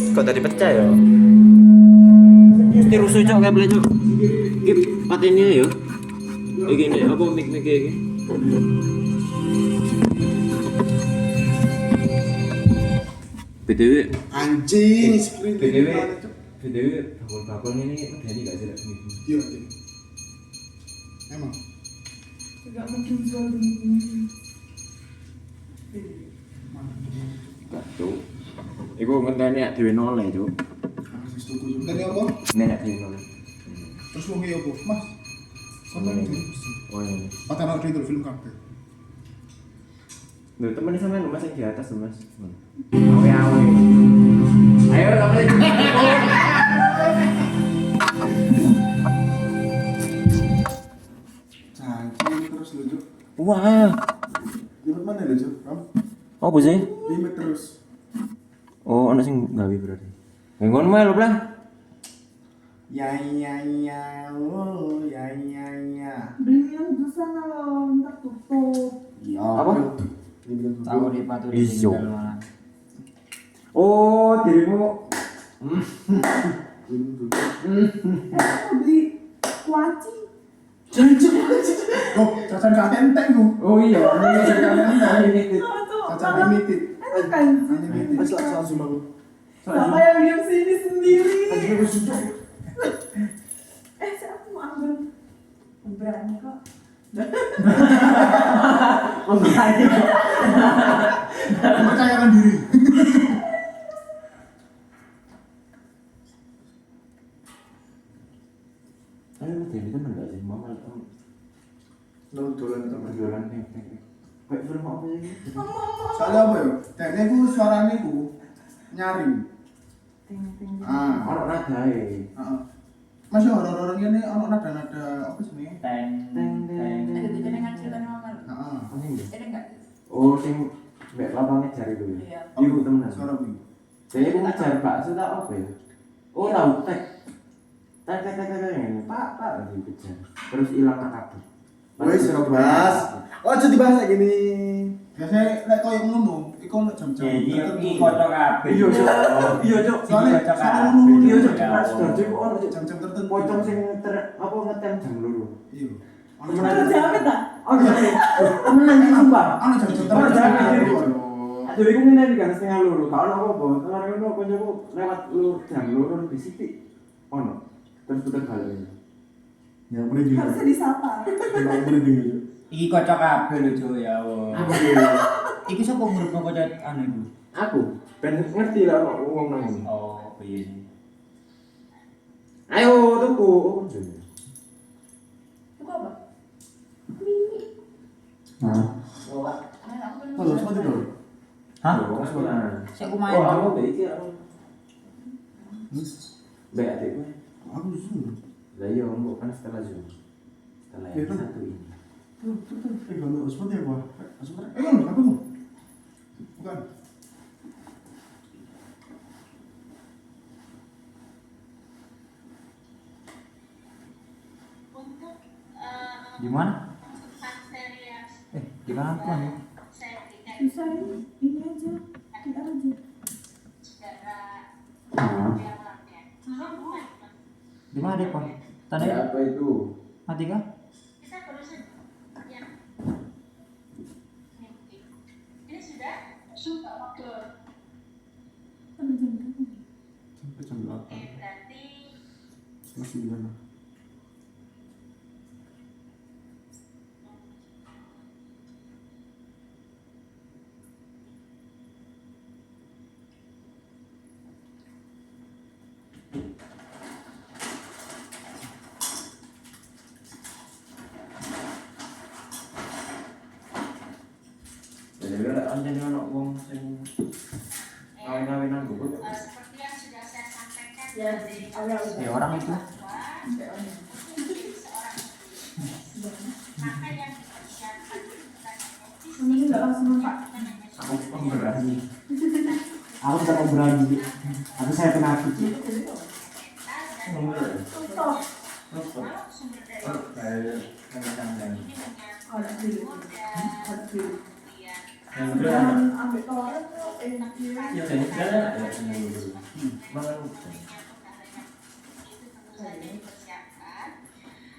Kok tadi pecah ya? Mesti rusuh cok kabel cok. Kip patennya ya. Iki nih apa mic iki? BTW Anjing, screen BTW bakul ini medeni gak sih? Iya, emang. Tidak mungkin jual begini. Gak cok. Iku ngenteni nek dhewe noleh cok. Wis tuku juga. Tadi apa? Nek dhewe noleh. Terus wong iki apa? Mas. Sampai ini. Oh ini. Padahal aku itu film kabeh. Loh, temen sama lu Mas yang di atas tuh, Mas. Awe. Ayo kamu lagi. Anjing terus lucu. Wah. Limit mana lucu? Ram? Apa sih? Limit terus. Oh, ana sing gawe berarti. Nggak ngono mah lho, Blang. Ya, oh ya. Beli yang di sana loh, ntar tutup. Iya. Apa? Tahu di patu di Ijo. tinggal mana. Oh, dirimu. Aku beli kuaci. Oh, cacan gak enteng lu. Oh iya, ini ini. Cacan limited. Enak kan? Limited. Langsung aku. Sama yang diam sini sendiri. Anjing aku suka. Aku mau ambil. Berani kok. Percayakan diri. Ayo, jadi temen gak sih? Mama Lo dolan teman. jualan nih. Kayak film apa sih? Soalnya apa ya? Teknya ku suaranya ku nyaring. Ah, Ono nadae. heeh. Masih horor-horor ini ono nada-nada apa sih nih? Teng teng teng. Ada dijenengan ceritanya mama lu. Heeh. Ada enggak? Oh, sing mbek lapangnya jari dulu. Iya. Iku temenan. Suara bu. Saya aku ngejar bakso tak apa ya? Oh tahu tek ini pak lagi kejar terus hilang kabur. Wes dibahas. Oh, jadi dibahas lagi gini. Biasanya lek koyo ngono, iku nek jam-jam Iki kocok kabeh. Iya cok. Soalnya Kocok soalnya kabeh. ngono Iya iya cok. Pas dorje kok ono cok. jam-jam tertentu. Pocong sing apa ngetem jam loro. Iya. Ono Ada jamet tak? Oh iya. Temenan iki sumpah. ono jam-jam Ono jam tertentu. tertentu. Aduh iku ngene iki kan setengah loro. Ka ono apa-apa. Kemarin ono koncoku lewat lur jam loro di sithik. Ono. Terus putar balik. Ya merinding. Harusnya disapa. Emang merinding aja. Iki kocok kabeh lho Jo ya Allah. Iki sapa ngurupno kocok anu iku? Aku ben ngerti lah ono wong nang ngene. Oh, piye sih? Ayo tuku. Oh, jane. Itu apa? Nah. Anak aku belum. Halo, seperti itu. Hah? Oh, Sik aku main. aku mbek iki aku. Mbek adikku. Aku susu. Lah iya, mbok kan setelah Zoom. Setelah yang Iya, kan? satu ini. Tuh, kalau seperti apa? Seperti ngono, aku mau. Bukan. Untuk Di mana? Santeria Di mana tuh? saya berikan Bisa ini aja. Kita aja. secara dialognya. Di mana deh, Pak? Tadi Apa itu? mati kah? Kita berusaha yang ini sudah waktu. Ada jam berapa? Sampai jam 8. Berarti Masih di mana? Jadi lek anjene ono wong sing kawin-kawinan gue. seperti yang sudah saya sampaikan Ya, dari Ya orang itu. seorang maka yang dipersiapkan Ini enggak langsung Pak. Aku pemberani. Aku tidak pemberani. Aku saya penakut. Tutup. sumber daya Kayak kandang. Oh, ada dulu. Ada dulu. kemudian Yang Jangan ambil tawaran tuh dia. ya banyak jalan ya. Mangan. Itu tentu saja dipersiapkan.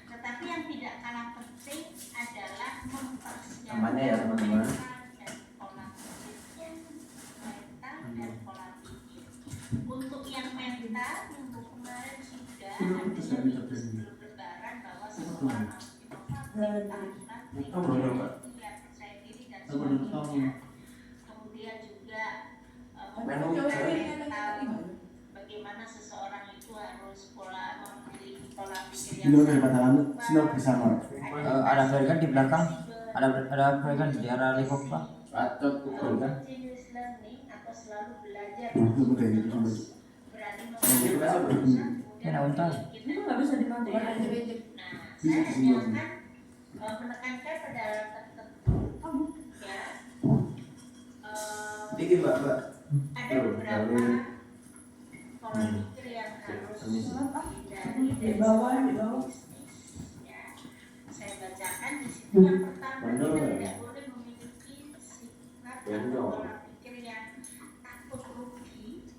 Tetapi yang tidak kalah penting adalah mempersiapkan Amannya ya, teman-teman. dan pola pikirnya. Mental dan pola pikir. Untuk yang mental, minggu kemarin sudah ada sebelum lebaran bahwa seseorang harus inovatif, yang percaya diri dan sebagainya. Kemudian juga mental bagaimana seseorang itu harus memiliki pola pikir yang Sino dari Batangan, Sino bersama. Ada berikan di belakang, ada berikan di arah Liverpool Pak. Atau pukul kan? continuous learning atau selalu belajar Itu kayak gitu sama. berani Itu kan memperbaiki Ini untai. Itu nggak bisa dimanfaatkan. nah saya hanya akan menekankan pada hal tertentu ya Dikit mbak. ada beberapa pola pikir yang harus dihindari Di bawah, di bawah. bisnis ya saya bacakan di situ yang pertama kita tidak boleh memiliki sifat atau pola pikir yang takut rugi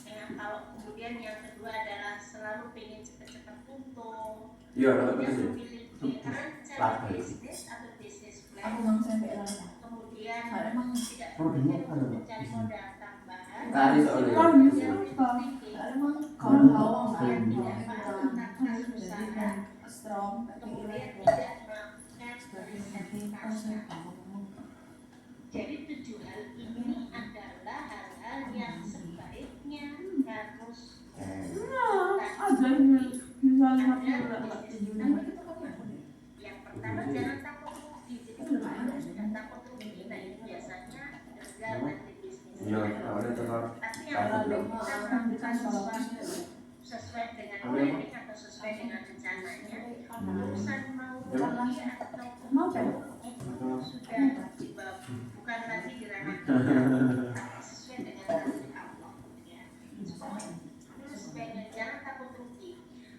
ya kalau kemudian yang kedua adalah selalu pengen cepat-cepat untung Iya, kalau tidak gitu. memiliki rencana bisnis atau bisnis Aku plan mau sampai lama. kemudian Ada emang tidak Produknya berpikir ada, untuk Pak? mencari modal tambahan Kali soalnya. Kalau bisa apa? Ada emang kawan bawang kemudian kan? tidak paham tentang usaha Strong. kemudian tidak melakukan riset pasar. Jadi 7 hal ini adalah hal-hal yang sebaiknya harus Ada yang misalnya aku ada nggak bisnis tujuh kita. Yang pertama jangan takut rugi. Jadi kalau sudah takut rugi, nah ini biasanya gagal nanti bisnisnya. Iya, awalnya tetap. Tapi yang perlu kita melakukan sesuatu sesuai dengan planning atau sesuai dengan rencananya. Urusan mau rugi atau untung itu sudah dibawa, bukan lagi di ranah kita, tapi sesuai dengan takdir Allah. Ya. Sesuai dengan jangan takut rugi.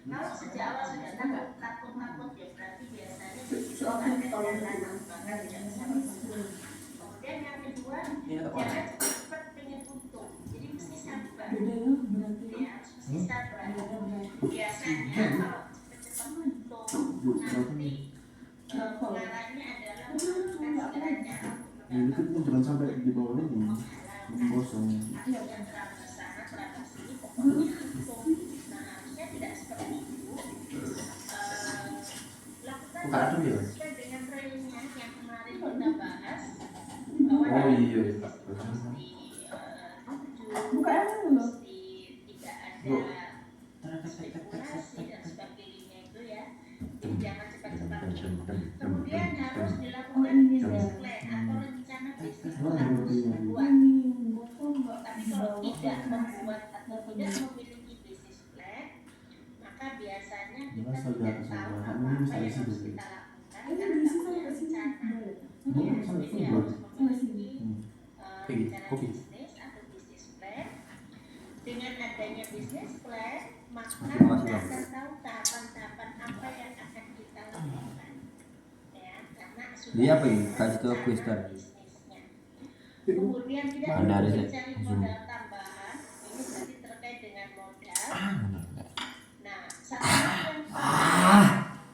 Kalau sejak awal sudah takut ya berarti biasanya begitu ada dana bahkan tidak bisa beruntung. Kemudian yang kedua, jangan cepat pengen untung. Jadi mesti sabar. Ya, harus mesti sabar. Biasanya kalau cepat untung nanti pengarahnya adalah melakukan segala cara Ya, itu pun jangan sampai di bawah ini kosong. yang terlalu sana terlalu sini pokoknya untung. Nah harusnya tidak seperti itu. Lakukan Buka dulu ya? sesuai dengan realnya yang kemarin kita bahas bahwa Oh iya. mesti Buka aja dulu. mesti tidak ada spekulasi dan sebagainya itu ya. Jadi jangan cepat-cepat. Kemudian harus dilakukan bisnis plan atau rencana bisnis itu harus dibuat. Tapi kalau tidak membuat atau tidak memiliki bisnis plan, maka biasanya kita tidak tahu apa yang harus kita lakukan karena tidak punya rencana. Ya, jadi harus memiliki rencana bisnis atau bisnis plan. Dengan adanya bisnis plan, maka kita akan tahu tahapan-tahapan apa yang akan kita lakukan. Ya, karena sudah Dia apa ini? ada Kasih tahu aku, Ustaz. bisnisnya. Kemudian kita Ada harus riset. mencari modal tambahan. Ini berarti terkait dengan modal. Nah, satu hal yang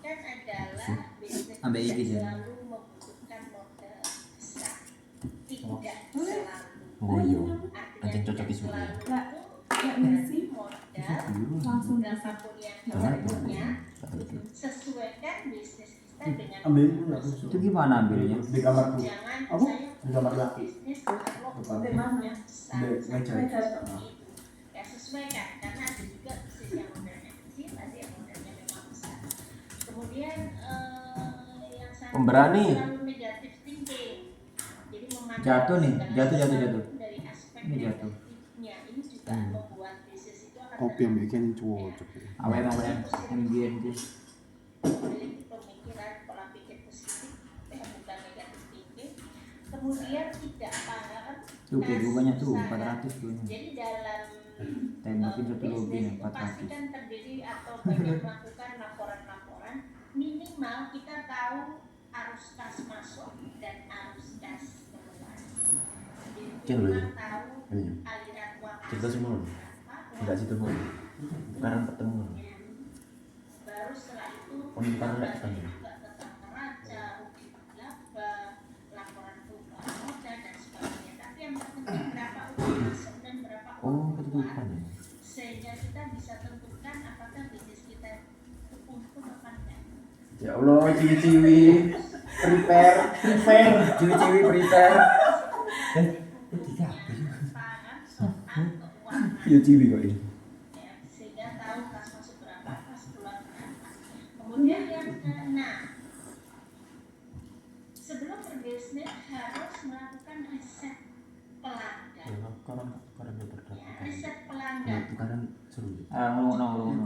kan adalah bisnis Ambil tidak iki, Jan. selalu membutuhkan modal besar. Tidak selalu. Oh iya. Artinya Anjing cocok tidak isu. selalu Nggak, nggak berarti mesti. modal Langsung berapapun yang kita punya sesuaikan bisnis kita dengan Ambil itu nggak Itu busuk. gimana ambilnya? Di kamarku. jangan Apa? saya Di kamar laki. bisnis kalau Depan. Di mana? yang besar Di meja. Meja. itu ya sesuaikan karena ada juga bisnis yang modalnya kecil ada yang modalnya memang besar kemudian yang sangat Pemberani. selalu negatif thinking jadi memandang Jatuh nih, segala jatuh. sesuatu dari aspek Ini jatuh. negatifnya ini juga membuat bisnis itu akan Kopi yang bikin cocok. Apa yang kemudian itu? memiliki pemikiran pola pikir positif ya, bukan negatif thinking kemudian tidak paham Tuh kayak gue banyak tuh usaha. 400 tuh. Jadi dalam Tembakin satu lobby bisnis nih itu pasti 400. kan terdiri atau banyak melakukan laporan-laporan minimal kita tahu arus kas masuk dan arus kas keluar Cek dulu ya. tahu Ini. aliran uang Cerita semua. Enggak situ mau. Sekarang ketemu. baru setelah itu Om karena enggak kan. juga tentang neraca, rugi laba, laporan keuangan modal dan sebagainya. Tapi yang terpenting berapa uang masuk dan berapa Oh, uang ketutupan keluar, ya. sehingga kita bisa tentukan apakah bisnis kita untung apa enggak. Ya Allah, ciwi-ciwi prepare, ciwi-ciwi prepare. Tiga. Paham soal keuangan. Ya ciwi kok ini. Ya, sehingga tahu kas masuk berapa, kas keluar berapa. Kemudian yang keenam, sebelum berbisnis harus melakukan riset pelanggan. Ya, riset pelanggan. Tukaran seru.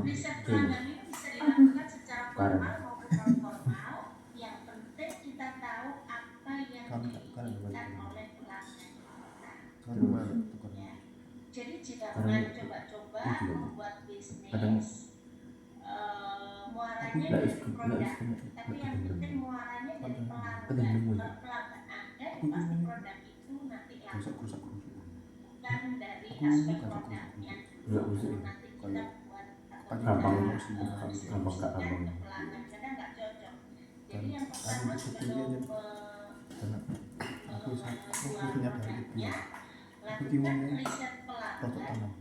Riset pelanggan ini bisa dilakukan secara formal maupun non formal. Yang penting kita tahu apa yang diinginkan oleh pelanggan kita. Ya. Jadi jika kalian coba-coba membuat bisnis, muaranya dari produk, tapi yang penting muaranya dari pelanggan. Kalau pelanggan ada, ya pasti produk itu nanti laku. Bukan dari aspek produknya. Nanti kita buat Gampang ke pelanggan, kadang nggak cocok. Jadi yang pertama sebelum menjual produknya, lakukan riset pelanggan.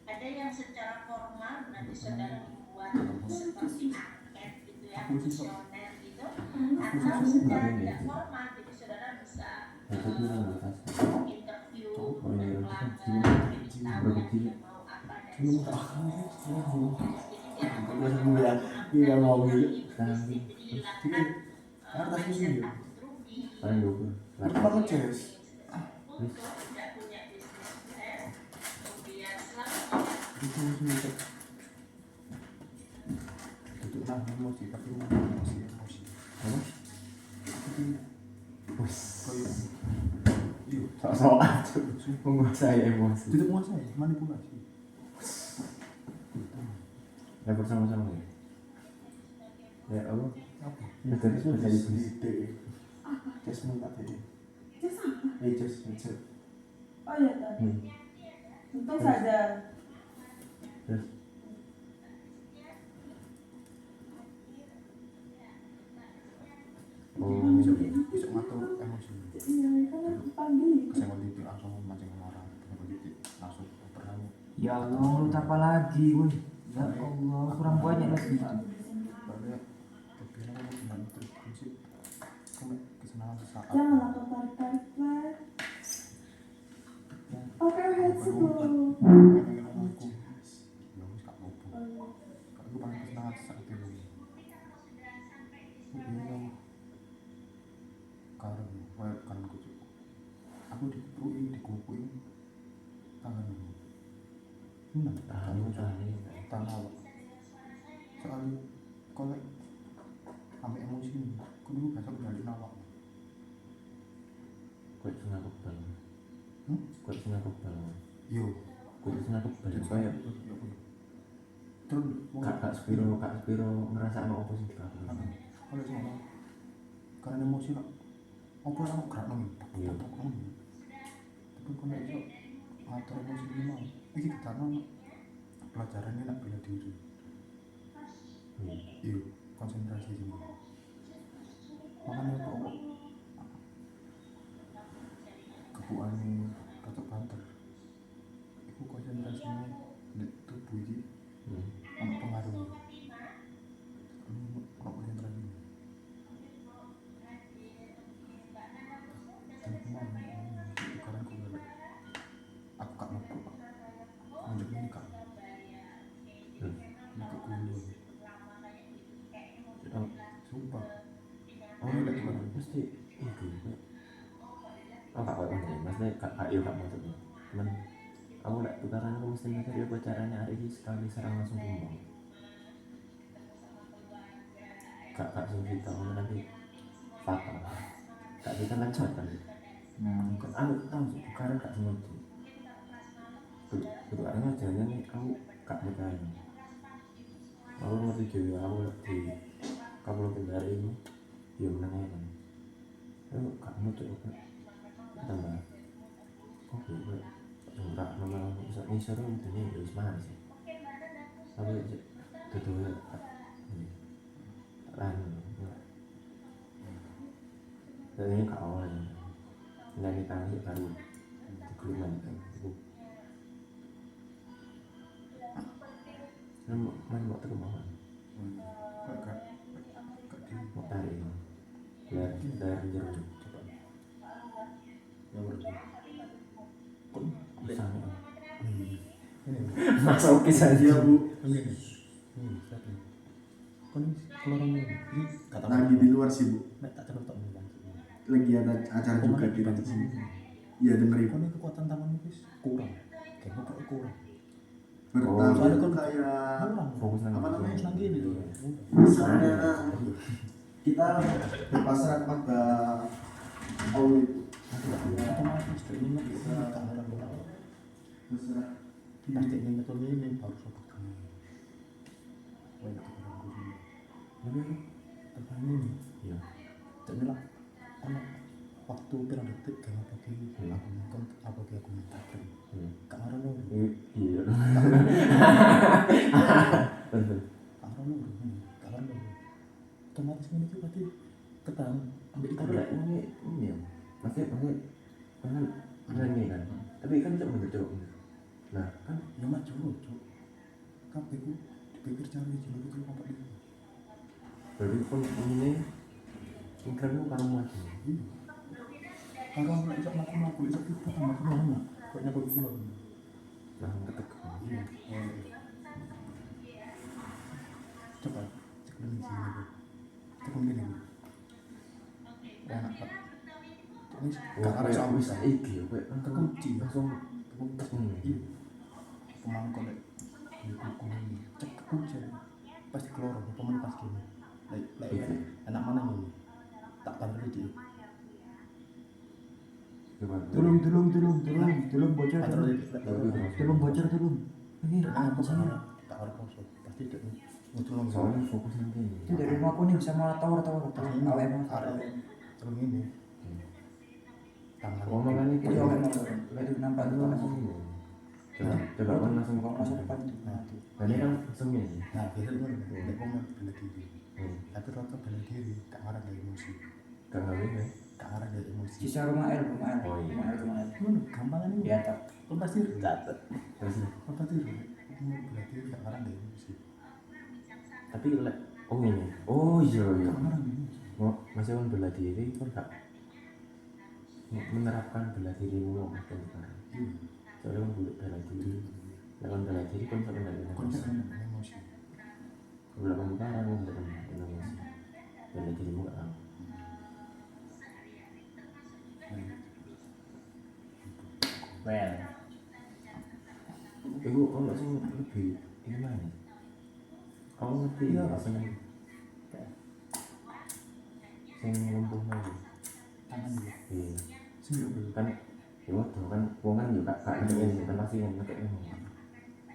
Ada yang secara formal nanti saudara membuat seperti angket gitu ya, kuesioner gitu, atau secara tidak formal, jadi saudara bisa interview dengan pelanggan, jadi tahu dia mau apa dan sebagainya. Iya mau gitu. Itu banget Ces. Itu nah emosi tapi emosi. Sok-sokan menguasai emosi. Tidak menguasai, manipulasi. Ya bersama-sama ya. Ya Allah. Apa? Ya terus bisa bisnis. Ces minta tadi. Ces apa? Ces. Oh ya tadi. Untung sadar. Terus Besok ngatur emosi. Iya, kan aku panggil. Kesenggol titik langsung mancing marah. Kesenggol titik langsung pernah. Ya Allah, menurut apa lagi, woi? Ya Allah, kurang banyak lagi. Soalnya kepikiran aku cuma terus prinsip kesenangan sesaat. Janganlah kau tarik-tarik, Pak. Oke, headset lo. Kadang-kadang aku ya wis gak apa-apa. Aku paling kesenangan sesaat itu. Karena aku dikumpulin tangan tangan awak soalnya kalau sampai emosi aku dulu besok balik awak kuat setengah kebal. Kuat setengah kebal. yo Kuat setengah kebal. dan Supaya terus Kak Spiro ngerasa mau apa sih Kak? kalau sama karena emosi lah apa aku gerak nang tapi kalau itu ngatur emosi ini mau ini karena pelajarannya nak bela diri iya konsentrasi juga makanya kok kebuan cocok banter itu konsentrasinya di tubuh ini ada pengaruh konsentrasi dan kemarin karena aku balik aku gak mampu lanjut menikah sumpah ini lagi mana Mesti itu. Oh kak Pak maksudnya kak Iyo kak maksudnya. Cuman aku nggak tukaran aku mesti mikir ya caranya hari ini sekali serang langsung tumbang. Kak sing kita ngomong nanti fatal. Kak kita kan cepat. Aku tahu sih tukaran kak semua itu. Tukarannya jangan nih aku kak percaya. Aku ngerti juga aku di kamu tinggal ini dia menang kan. Kak mau tuh tambah oke enggak memang bisa seru intinya ya semangat sih tapi tuh lain dan ini kak awal ini tadi baru dikeluman itu main mau terus mau Kak mau tarik dari jeruk coba yang berarti bisa ini masuk kisah iya bu Ini. siapa ini kan keluaran ini kata lagi di luar sih bu, Nek tak terus tak membantu. lagi ada acara juga di dekat sini. Iya dengerin. Kau ini kekuatan tanganmu guys kurang, kayak kok kurang. Bertamu soalnya kan kayak Kurang. fokus nang Apa namanya? Terus lagi gitu. misalnya kita berpasrah kepada Allah itu. Otomatis tuh ini bisa keadaan berapa? Berserah. Pasti ini betul ini baru sobat kamu. Banyak keadaan guru. tapi Apa ini? ya Tak bilang anak waktu pirang detik kayak apa ki aku nonton apa ki aku mintakan. Kamar lo, iya betul kamar lo, kamar lo. Otomatis ini tuh berarti ketang ambil tapi ikan. lah ini ya maksudnya kan ini kan tapi kan cuma betul nah kan Ya mak jauh, cok. Kape ku dipikir cari jalur itu apa dia? berarti pun ini ingkranmu karo mati Kalau nggak bisa melaku bisa kita tambah kemana? Kok nyabut dulu? langsung ketek Iya. Coba cek dulu sini bu. Cek mungkin ibu. Enak pak. Ini karena kayak sama bisa iki ya kayak kekunci langsung kekunci. Iya. Pemangku deh. Di kuku ini. Cek kekunci. Pasti keluar. Pemain pasti. Like enak mana ini? Tak tahu dia. Tolong bocor. Taruh dia. Tolong bocor tolong. Ini apa sih? Tak ada kosong. Pasti dia. Muncul lagi. soalnya fokus nanti Itu dari rumah aku nih bisa mau tawar awet mau Ada terus ini. Tangan. oh makanya itu awet mau itu nampak itu langsung langsung ini coba kan langsung kok masa depan itu Nah, itu. dan ini kan langsung ini Nah, biasanya itu dia komen bela diri. Tapi rata bela diri ke arah dari emosi. gak ngapain ya Ke arah dari emosi. sisa rumah L Oh, iya. rumah L Mana gampang ini? di atap Kau pasti catat. terus Kau pasti ini bela diri ke arah dari emosi. tapi oh ini oh iya Ke iya arah dari emosi. mau masih kan bela diri kan gak menerapkan bela dirimu makin sekarang soalnya kan dulu bela diri nah kan bela diri kan sampai dari Konsep emosi emosi. belah kamu sekarang kan dari emosi bela dirimu gak tahu well ibu kalau sih lebih ini mana kamu ngerti Iya. ya seneng sing lumpuh lagi Tangan dia. iya Sini kan ya waktu kan wong kan juga kak ini kan pasti kan kayak ini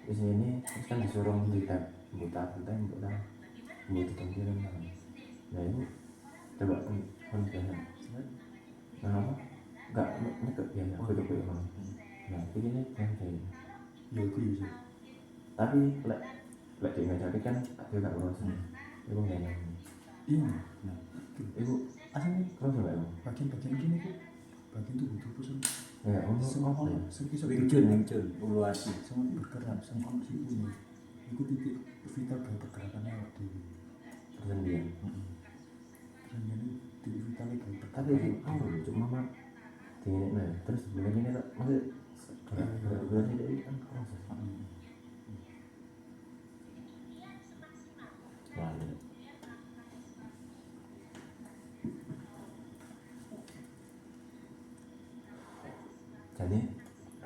di sini terus kan disuruh di tab buta buta tampilan nah ini coba kan biasa nah apa enggak nyekep biasa aku coba emang nah begini kan kayak Ya itu ya. tapi lek di meja kan ada gak urusan ibu nggak nyanyi Iya. Nah, ibu aslinya terus nggak ibu bagian-bagian gini kok. Bagian tuh butuh pusing. ya Semua apa ya orang sebisa Wingchun ulu hati semua bergerak semua si ini itu titik vital dari pergerakannya waktu itu persendian dan ini titik vital dari tapi itu pergerakannya cuma mama dingin nah terus bilang ini tak maksud berarti itu kan proses wah ini jadi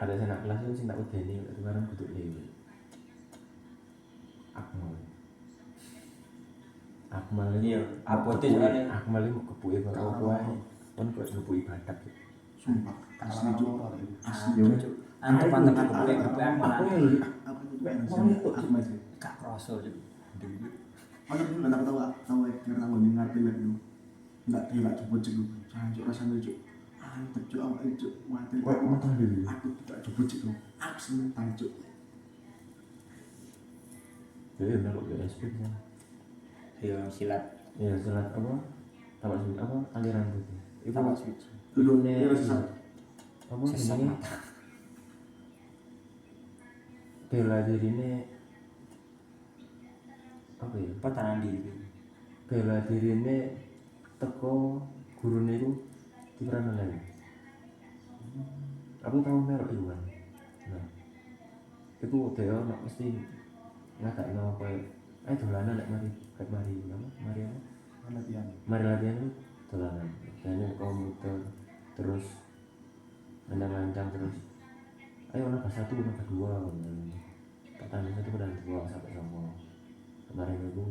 ada anak kelas itu sih tak udah ini sekarang butuh lewe Akmal ini apote soalnya Akmal ini mau kepuih kalau aku aja kan kok kepuih badak Sumpah. Asli cuk. Asli. antep aku malah aku yang Apa itu? Aku masih. gak kroso juga Ada dulu tahu ngerti ngerti lagi. Enggak cepet cuk. Jangan cuk rasanya cuk. Mantep cuk awak cuk. Mati. Kok mentah dulu. Aku tak coba cuk. Aku semental cuk. Jadi melok BSP kan. Yo silat. Ya silat apa? Tapak suci apa? Aliran putih. Itu Tapak suci. Dulune Iya, sesat. apa Sesat jenenge? mata. Bela dirine apa ya? Pertahanan diri. Bela dirine teko gurune iku diperan oleh. Aku tahu merok iku kan. Nah, itu dia nak mesti ngakakno koyo dolanan nek mari apa? Mari apa? latihan Mari latihan itu dolanan. Biasanya komputer terus ancang-ancang terus. Ayo naga 1, naga 2. Pertandingan 1 dan 2 sampai sama. Kemarin itu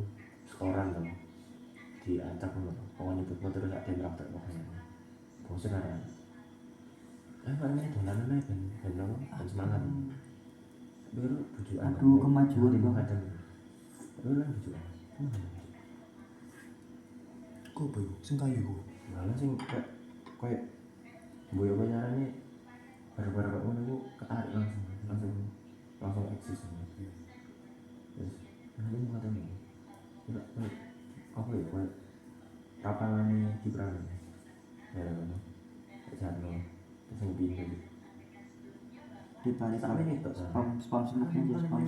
skoran dong. Diacak loh. Pokoknya itu terus ada yang praktek pokoknya. Bosan ada. Makanya dolanan aja ben ben semangat. Biru bujukan. Aduh, kemajuan di bang. kadang. Lu kan bujukan. kok apa itu sing kayu kok Malah sing kayak boyo pacarane baru-baru kok ngono iku ketarik langsung eksis. Terus nanti mau kata nih. Apa ya kayak kapalane Gibran. Ya kan. Jarno. Terus pindah gitu. Di balik Sampai ini tok. spam semuanya spam.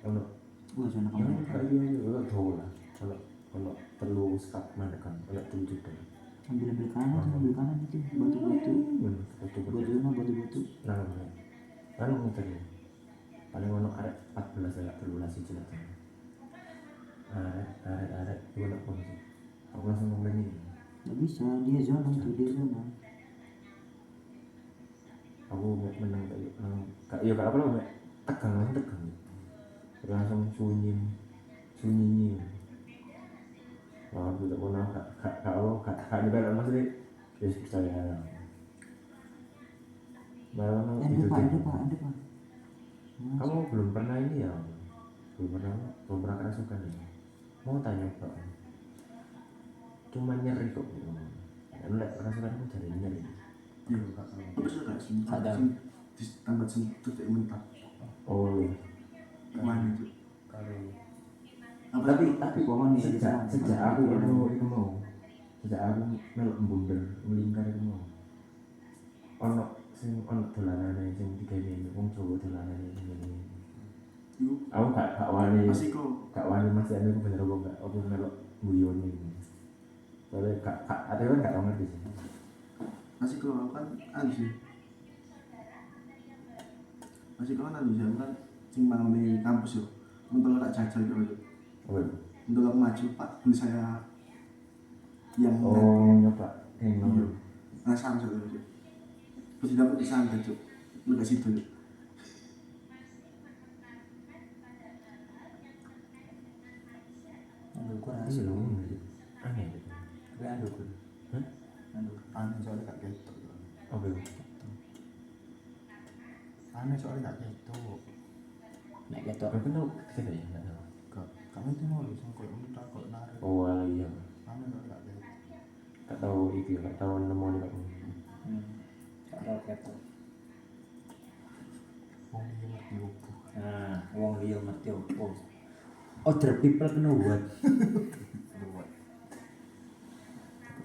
Ono Zona yang kamu. kayak gini juga dola. Kalau perlu skap mana kan, kalau tunjuk kan. Ambil kanan itu batu-batu. Batu-batu. Nah, kan muter ya. Paling ono arek 14 ya perlu lasi cilik. Arek itu nak posisi. Aku langsung ngomong ini. Nggak bisa, dia zona. Aku menang kayak ya apa lah, tegang. Langsung sunyi. Wah, aku tak pernah kak juga maksudnya yes percaya malah itu Ada pak. kamu belum pernah ini ya belum pernah kerasukan ya mau tanya pak cuma nyeri kok kan lek kerasukan aku cari nyeri Iya kak. Apa sih kak sing Ada. ditambah sing tutik mentah. oh iya. Mana cuk? kalau tapi pohon ya, sejak aku mau melok bundel melingkar itu mau ono dolanane sing digene wong Jawa dolanane ngene. Yuk. Aku gak wani Masih kok. gak wani masih ada bener apa enggak aku melok guyon ini. Soalnya ada kan gak ngerti sih. Masih kok aku kan anu sih. Masih kok kan anu sih aku kan sing mangan di kampus yo. Untuk tak jajal gitu. Apa itu? Untuk aku maju Pak beli saya yang Nyoba iya. Nah sama satu cuk. Terus dapat di sana cuk. Lu gak situ cuk. Aduh, kurang Iya loh, aneh gitu. Gue aduh. Hah? aneh soalnya gak ketok Apa itu? aneh soalnya gak ketok Nek ketok. Aku tahu ketika ya nggak tahu. kamu itu mau lu sing koyo muntah kok narik Oh iya, aneh soalnya gak ketok gak tahu itu, gak tahu nemu nih kak. Kalau ketok. wong iki ngerti opo Nah, wong liya ngerti opo. Other people know what.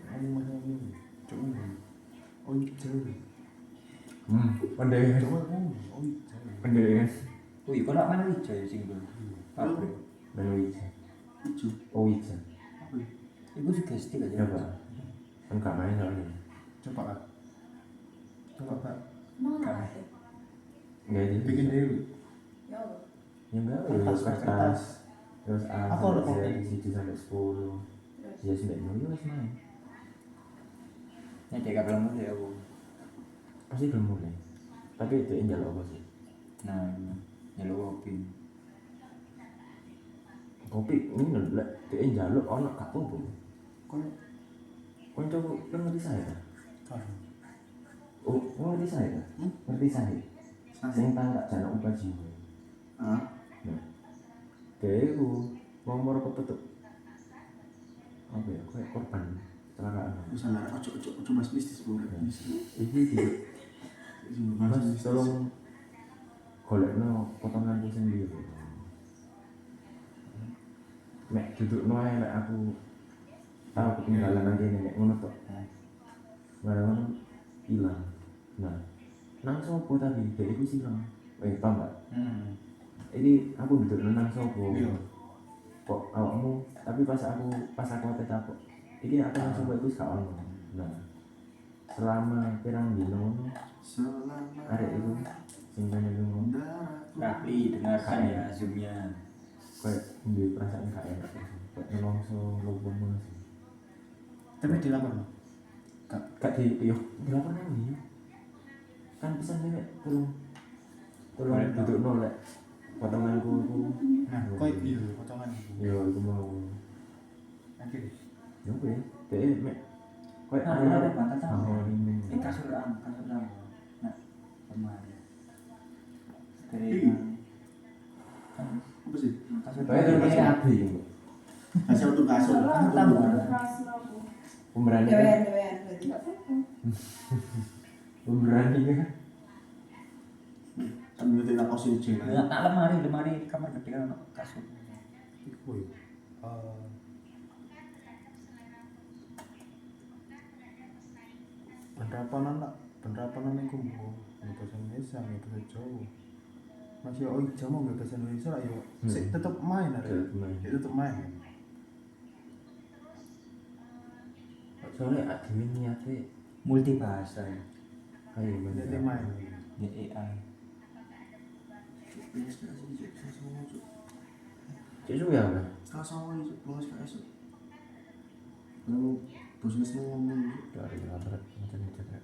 kamu mana ini cuk oh iya Pendek, coba oh iya pendek. Wih, kok nak mana hijau ya sing dulu. Pabrik. Menulis. Hijau. Oh iya. Apa ya? Iku sugesti aja. Ya pak. Kan gak main soalnya. coba kak Enggak jadi. bikin dewi Ya enggak, ya kertas. Terus A Aku ada sampai kopi. Z, 1 sampai 10. Ya sampai 0 ya wis main. Nek dia kabel mulai aku. Pasti belum mulai. Tapi itu yang jalur apa sih? Nah, nyeluk kopi. Kopi ini lek itu yang jalur ono gak apa-apa. koyo Kau coba kan ngerti saya kan? kan Oh, kau ngerti saya kan? Ngerti saya. Sing tangga jalan upah jiwa. Ah, Nah, kayak itu nomor kepetuk apa ya? Kayak korban kecelakaan. Bisa lah, ojo bahas mistis bro. Iki gitu. Mas tolong golekno potonganku sendiri. Mek dudukno ae nek aku tahu ketinggalan aja nek ngono tok. Barang hilang. Nah, nang sopo tadi? Dek iku silang. Paham gak? Ini aku duduk nang sopo. Iya. Kok awakmu? Tapi pas aku ate takok. Iki aku nang sopo iku gak ono. Nah, selama pirang dino ngono, Selama arek iku sing kene ngono. Rafli dengarkan ya zoomnya. Kayak duwe perasaan gak enak. Kayak nelongso lubung ngono sih. Tapi dilapor no? Gak dilapor nang ndi? Kan pesan nek tolong dudukno lek potonganku iku. Nah, kok iya potongan Yo iku mau. akhirnya Yo kuwi. Dek mek kayak Ada batas Oh, apa? ini. Ini kasur lama. Nah, kemarin. Dari Ih. Apa sih? kasur Kayak terus abi iku. Kasih untuk kasur. Salah, tambah. keras aku. Pemberani Dewen, kan? dewen, berarti gak apa-apa. Pemberani kan? Kan ngerti nak kos ini Nah, lemari di kamar gede kan ono kasur. iku ya penerapan iku mbok bahasa Indonesia ya bahasa Jawa masih Jawa nggak bahasa Indonesia lah ya sik tetep main ada tetep main Soalnya admin niatnya Multi bahasa. kayak tetep gimana? main Ya AI. Cuk ya apa? Salah sama ini, belum kasih. Lalu bosnya seneng ngomong. Dari berat macam-macam ya.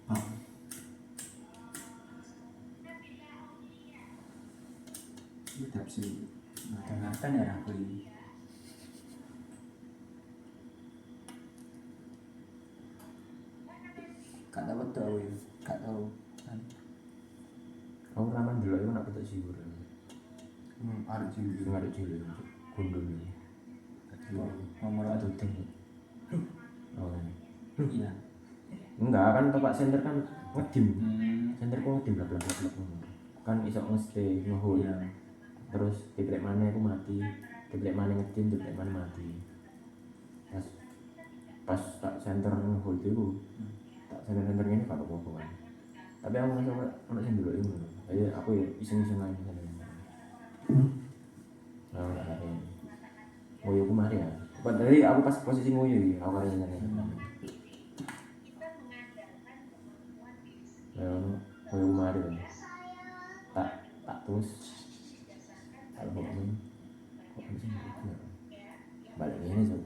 Ah, ini tiap sih. Dengarkan ya Rafli. Gak tahu betul ya. Gak tahu. Kamu raman dulu itu nak petak siwur. ada cilik Sing ada cilik gundul ini. Nomor Atau ting. Oh. iya. Enggak kan tempat center kan ngedim. Hmm. Center kok ngedim bla bla bla bla. Kan iso ngestay ngehold. Iya. Terus titik mana aku mati, titik mana ngedim, titik mana mati. Pas tak center ngehold itu, tak center ini kalau apa kan. Tapi aku ngerasa anak sing dulu itu, jadi aku ya iseng-iseng aja sana. Nah, nggak ada ini. Ngoyo kemari ya. Padahal aku pas posisi ngoyo ya, aku ada sana. Ya, ngoyo kemari kan. Tak terus. Kalau ngomong, kok bisa gitu? Balik ini so,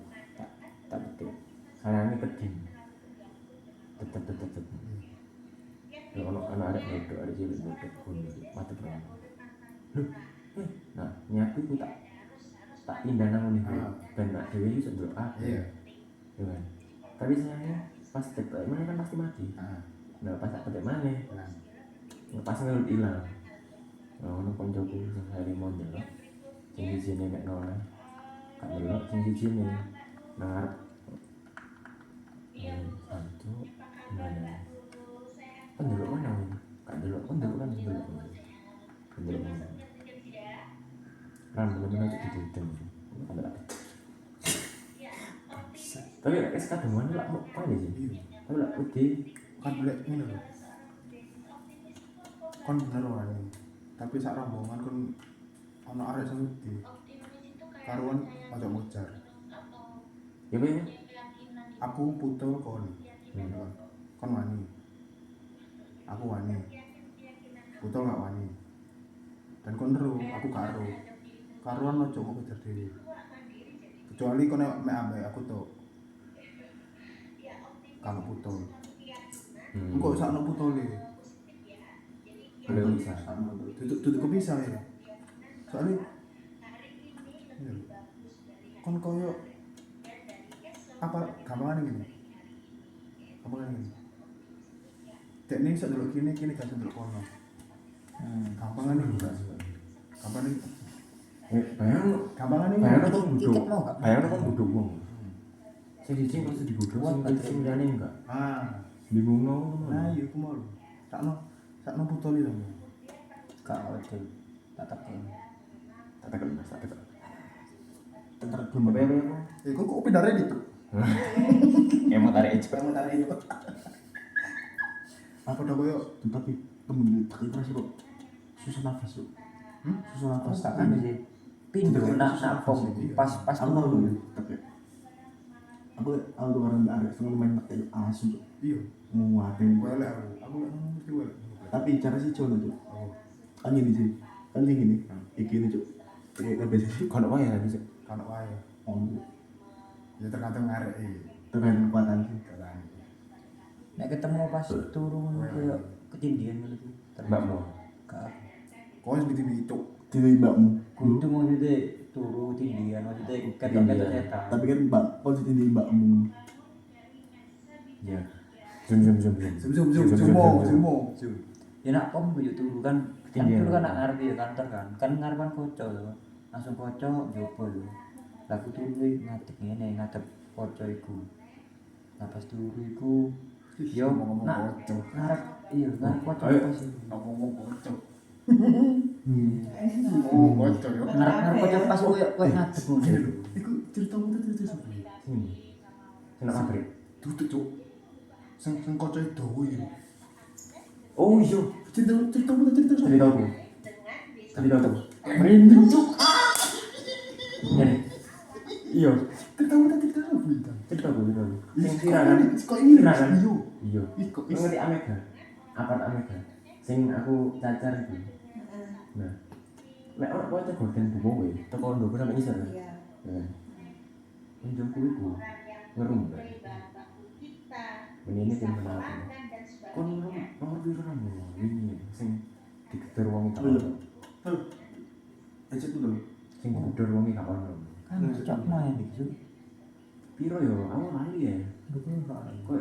tak betul. Sayangnya kedim. Tetep. Kalau anak ada bodoh, ada cilik bodoh pun mati berang. Nah, nyaku itu tak pindah nang nih, dan nak dewi itu sebelum apa? iya Kan? Tapi sayangnya pas tetek mana kan pasti mati. Nah, pas tak tetek mana, pas ngelut hilang. Nah, ono koncoku sing hari mau ndelok, sing sini nek noleh, gak ndelok sing sini nang arep. Santu mana? Pendelok mana ini? Gak ndelok, pendelok kan pendelok mana? Kan bener-bener aja didudeng. Tapi nek kadang mana lah mau apa sih? Tapi lah udah kan boleh ini loh kan bener orang tapi sak rombongan kan ono arek sing wedi karuan ojo mojar ya ben aku putul kon kon wani aku wani putul gak wani dan kon ero aku gak ero karuan ojo mau kejar dhewe kecuali kon mek ambek aku tok kalau putul kok sakno putule belum bisa. duduk kepisah ya soalnya kon koyo apa gampangan gini dek ini bisa dulu kini gak bisa dulu kono gampangan ini gampangan ini Gampangan ini. bayang kok Tiket budok. mau gak? Bayang kok budok wong. Sing siji kok dibudok sing liyane enggak. Ah, Bingung ngono. nah iya aku mau. Sakno putol itu. Gak ada. Tak tekan. Tak tekan Mas, tak tekan. Entar belum Apa ya? Kok pindah Reddit tuh? Emang tarik aja. Kamu tarik itu. Apa dah koyo tapi temen tak ikhlas kok susah nafas tuh. Susah nafas Tak kan sih. Pindo nak pom pas aku mau dulu tapi aku tuh karena ada setengah main pakai asu tuh iya. muat Koyo lek aku lek ngerti kowe. tapi cara sih coba tuh kan gini sih kan yang gini ini tuh kayak biasa sih Kono wae ya bisa. Kan wae. oh Ya tergantung ngarek tergantung kekuatan sih nek ketemu pas turun koyo ketindihan ngono iki. Mbakmu. Gak. Kau sing TV itu. jadi mbakmu Kudu maksudnya turu tindihan maksudnya ketok-ketok setan. tapi kan mbak posisi di mbakmu Iya. Zoom. Semua. Ya nak pom yo turu kan. Kan Ketindihan. turu kan nak ngarep ya kantor kan. Kan ngarepan koco lho. Langsung koco jopo lho. Lah aku turu ngadep ngene, ngadep koco iku. Lah pas turu iku yo ngomong nak koco. ngarep iya ngarep koco Ayo. pas iku. Ngomong kocok. hmm. Oh, kocok ya. Ngarep koco pas koyo ngadep ngono. Iku ceritamu tuh cerita sapa? Sini. Sini pabrik. Tutup cuk. Sing kocok itu iki. Oh iya. Ceritamu Cerita sapa? aku. Cerita aku. Merinding cuk. Ini. Iya. Ceritamu cerita apa itu? Cerita aku. Sing viral kan. Kok ini Viral kan? iya. Iya. Ih kok Lu ngerti Amega? Apa Amega? Sing aku cacar itu. Nah. Nek ora wae gorden buku kowe, teko ndoko sampe isor. Iya. Nah. Unjungku iku ngerum. Ini tim benar. Kon nomor piro nang ini sing digeder wong itu. aja tuh dulu Sing digeder wong iki gak ono. Kan cocok main iki. Piro yo? Aku lali ya. Kok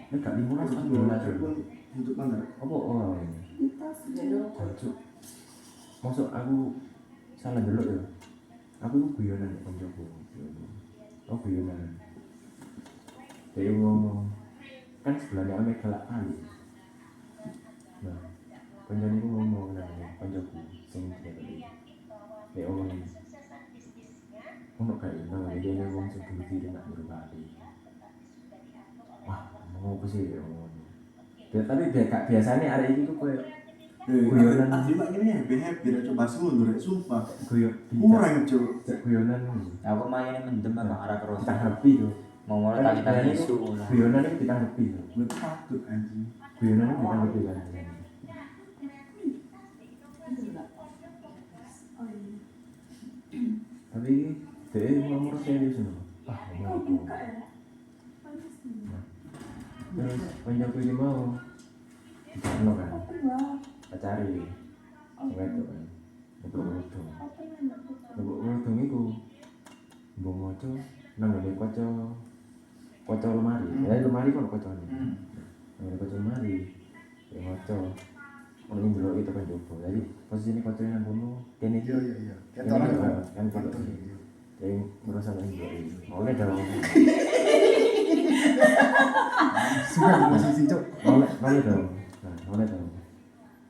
nek gak 15 kan untuk mana apa oh ini? Kita sudah Jancuk. Masuk aku salah delok ya. Aku iku guyonan nek koncoku. Oh guyonan. Dia ngomong kan sebelahnya ame gelak kali. Nah, koncoku iku ngomong nang koncoku sing dia. Dia ngomong ono kae nang dia ngomong sing bunuh diri nak berbalik. Wah, mau apa sih ya ngomong. Tapi biasanya hari ini tuh kayak guyonan. asli mak gini happy udah coba semua udah sumpah guyon murah cuk guyonan Aku main mendem apa arah terus. ditanggapi tuh. Mau mulai tak isu. Guyonan itu ditanggapi tuh. gue tuh takut anjing Guyonan itu ditanggapi kan. Tapi dia ngomong serius loh. Ah, ngomong itu. Terus koncoku ini mau dikano kan. Pacari. Sing wedok kan. Untuk urudung. Untuk urudung iku mbok maca nang ngene kaca lemari. Ya lemari kok kacane. Nang kaca lemari. Ya maca. Ono ing delok itu kan jopo. Jadi posisine kacane nang kono kene iki. Iya. Kene Kita iki orang kan foto. Jadi merasa nang iki. Oleh dalam. suka posisi cuk. Oleh dalam. Nah, oleh dalam.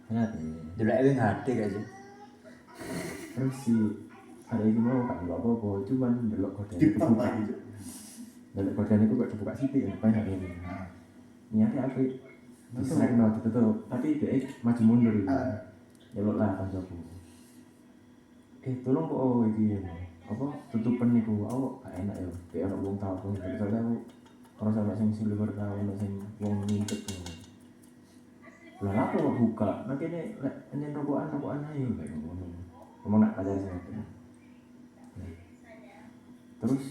Enak ya. Dulu ewing HD gak sih? Terus si ada ini mau kan nggak apa-apa, cuman delok korden itu TikTok buka, lagi cuk delok korden itu gak kebuka sih kan banyak ini. Niatnya apa? Dislike no ditutup, tapi dia maju mundur itu. Delok lah kan jago. Tolong kok iki apa tutupan niku awak gak enak ya. Kayak ono wong tahu kok soalnya aku ora sampe sing silver tahu ono sing wong ngintip. Lah aku kok buka, makanya ini rokokan aja kayak ngono. Ngomong nak pacar sih itu. Terus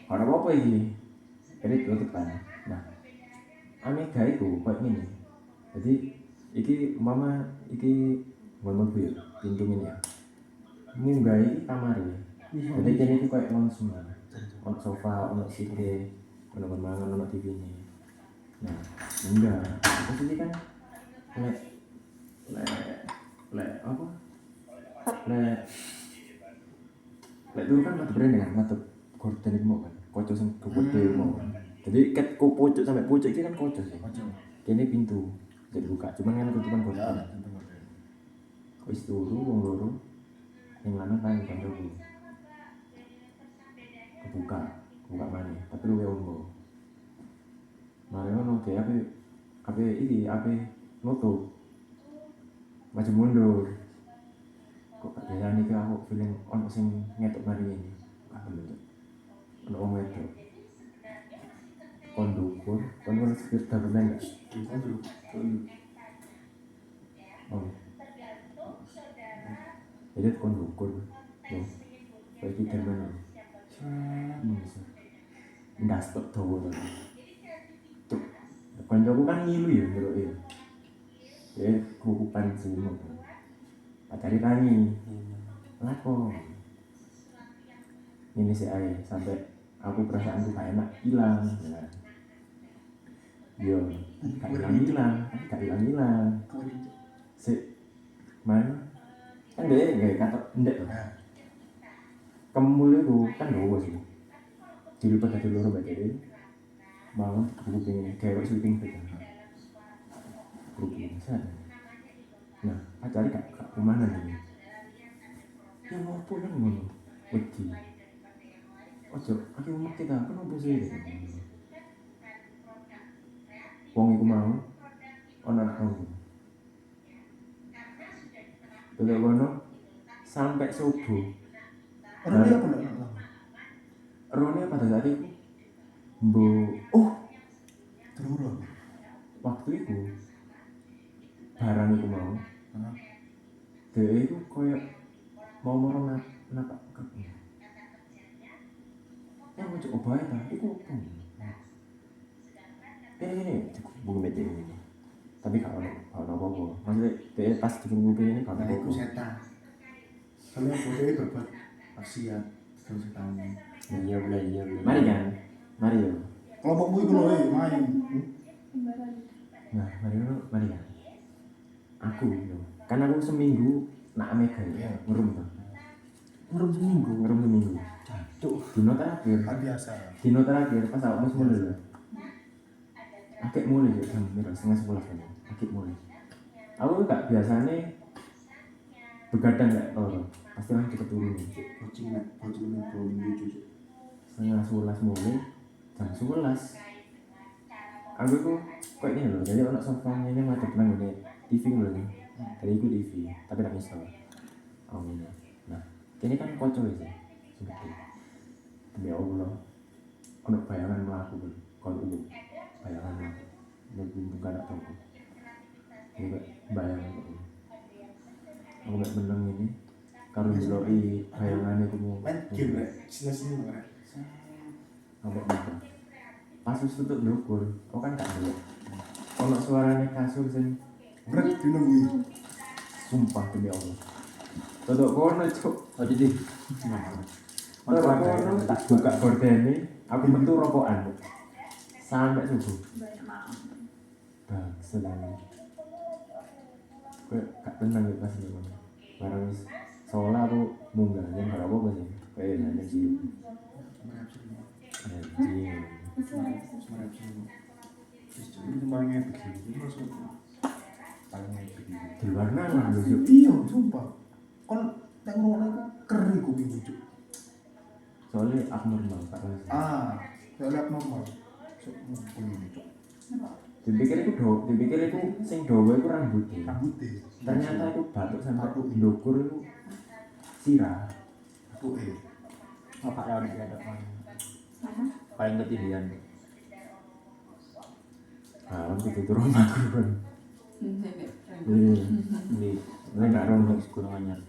ada apa ini? Jadi tutup kan. Nah, Amega itu kayak gini. Jadi iki mama iki mobil pintu ini ya. Munggah iki kamar ya. Jadi kene itu kayak langsung kan. Ono sofa, ono sike, ono mangan, ono TV ini. Nah, munggah. Terus ini kan le apa? Le turu kan madhep rene kan, madhep gorden iku mau kan. Kocok sing gede mau. Jadi ket ku pucuk sampai pucuk iki kan kocok sih. Kocok. Kene pintu. Jadi buka, cuman kan tutupan Ya, gorden. tentu gorden. Wis turu wong loro. Yang lanang kan kancaku. Kebuka maneh, tapi luwe ombo. Mari ngono dhek ape nutup. Maju mundur. Kok gak biasane iki aku feeling ono sing ngetok mari ini. Aku lho. Ono wong wedok. Kon ndukur, kon ngono sekitar bener gak? Oh. Jadi kon ndukur. Yo. Kayak iki bener. Ndas tok dawa to. Cuk. Kancaku kan ngilu ya ndelok ya. Ya kukupan semua. Pacari tani. Lapo. Ini si ae sampai aku perasaanku gak enak hilang. Ya. Yo, gak hilang. Si mana? Kan dia nggak kata ndek tuh. Kemul itu kan dowo sih. Dilipat dari loro bae dhewe. Bangun buku pengen kayak sleeping bag. Buku sana. Nah, pacari gak kemana nih? Ya mau pulang ngono. Wedi. Ojo, aku mau kita kan opo sih? Wong iku mau ono anak aku. Delok kono sampai subuh. Orang dia apa enggak? Rone pada saat itu Terus. waktu itu barang itu mau dia itu kayak mau napak ya mau coba ya itu ini cukup buku meja ini tapi kalau apa maksudnya dia pas di buku ini kalau Nah, itu setan. Soalnya bodoh berbuat maksiat terus setan. Iya boleh. mari ya Kelompokmu itu loh, main. nah mari ya aku yo kan aku seminggu nak mega ya ngerum seminggu cuk dino terakhir Kan biasa. pas awakmu mulai lho akik mulai yo jam 9:30 kan akik mulai aku gak biasane begadang gak tau pasti kan cepet turun Bocil belum lucu. 9:30 mulai jam 11 aku itu kayak gini loh jadi anak sofa ini madep nang ngene TV lho nih dari itu TV tapi tak bisa oh ini nah ini kan kocok sih seperti demi Allah ono bayangan melaku kalau itu bayangan melaku bukan tak tahu ini bayangan aku gak menang ini kalau diloi bayangan itu mau Main game rek, sini rek. sampai gitu pas wis tutup ndukur kok kan gak delok ono suarane kasur sing Berat dinungguin. sumpah demi Allah tutup kono cuk Oh jadi tutup kono tak buka gordene aku metu rokokan sampai subuh bang senang gue gak tenang ya pas ini barang wis soalnya aku munggah yang gak apa-apa sih kayak nanya sih anjing Itu paling epic sih. Itu masuk paling epic. di luar nang lho Cuk. Iya, sumpah. Kon nek ngono iku keri kuping lucu. Soalnya abnormal Pak Mas. Saya lihat normal. Sok kuping lucu. Dipikir itu sing dawa itu rambutnya. Rambutnya. Ternyata itu batuk sama ndukur itu sirah. Aku oh Kak Rawan ada paling ketinggian. Alam itu turun aku kan. Ini enggak rono Gunung Anyar.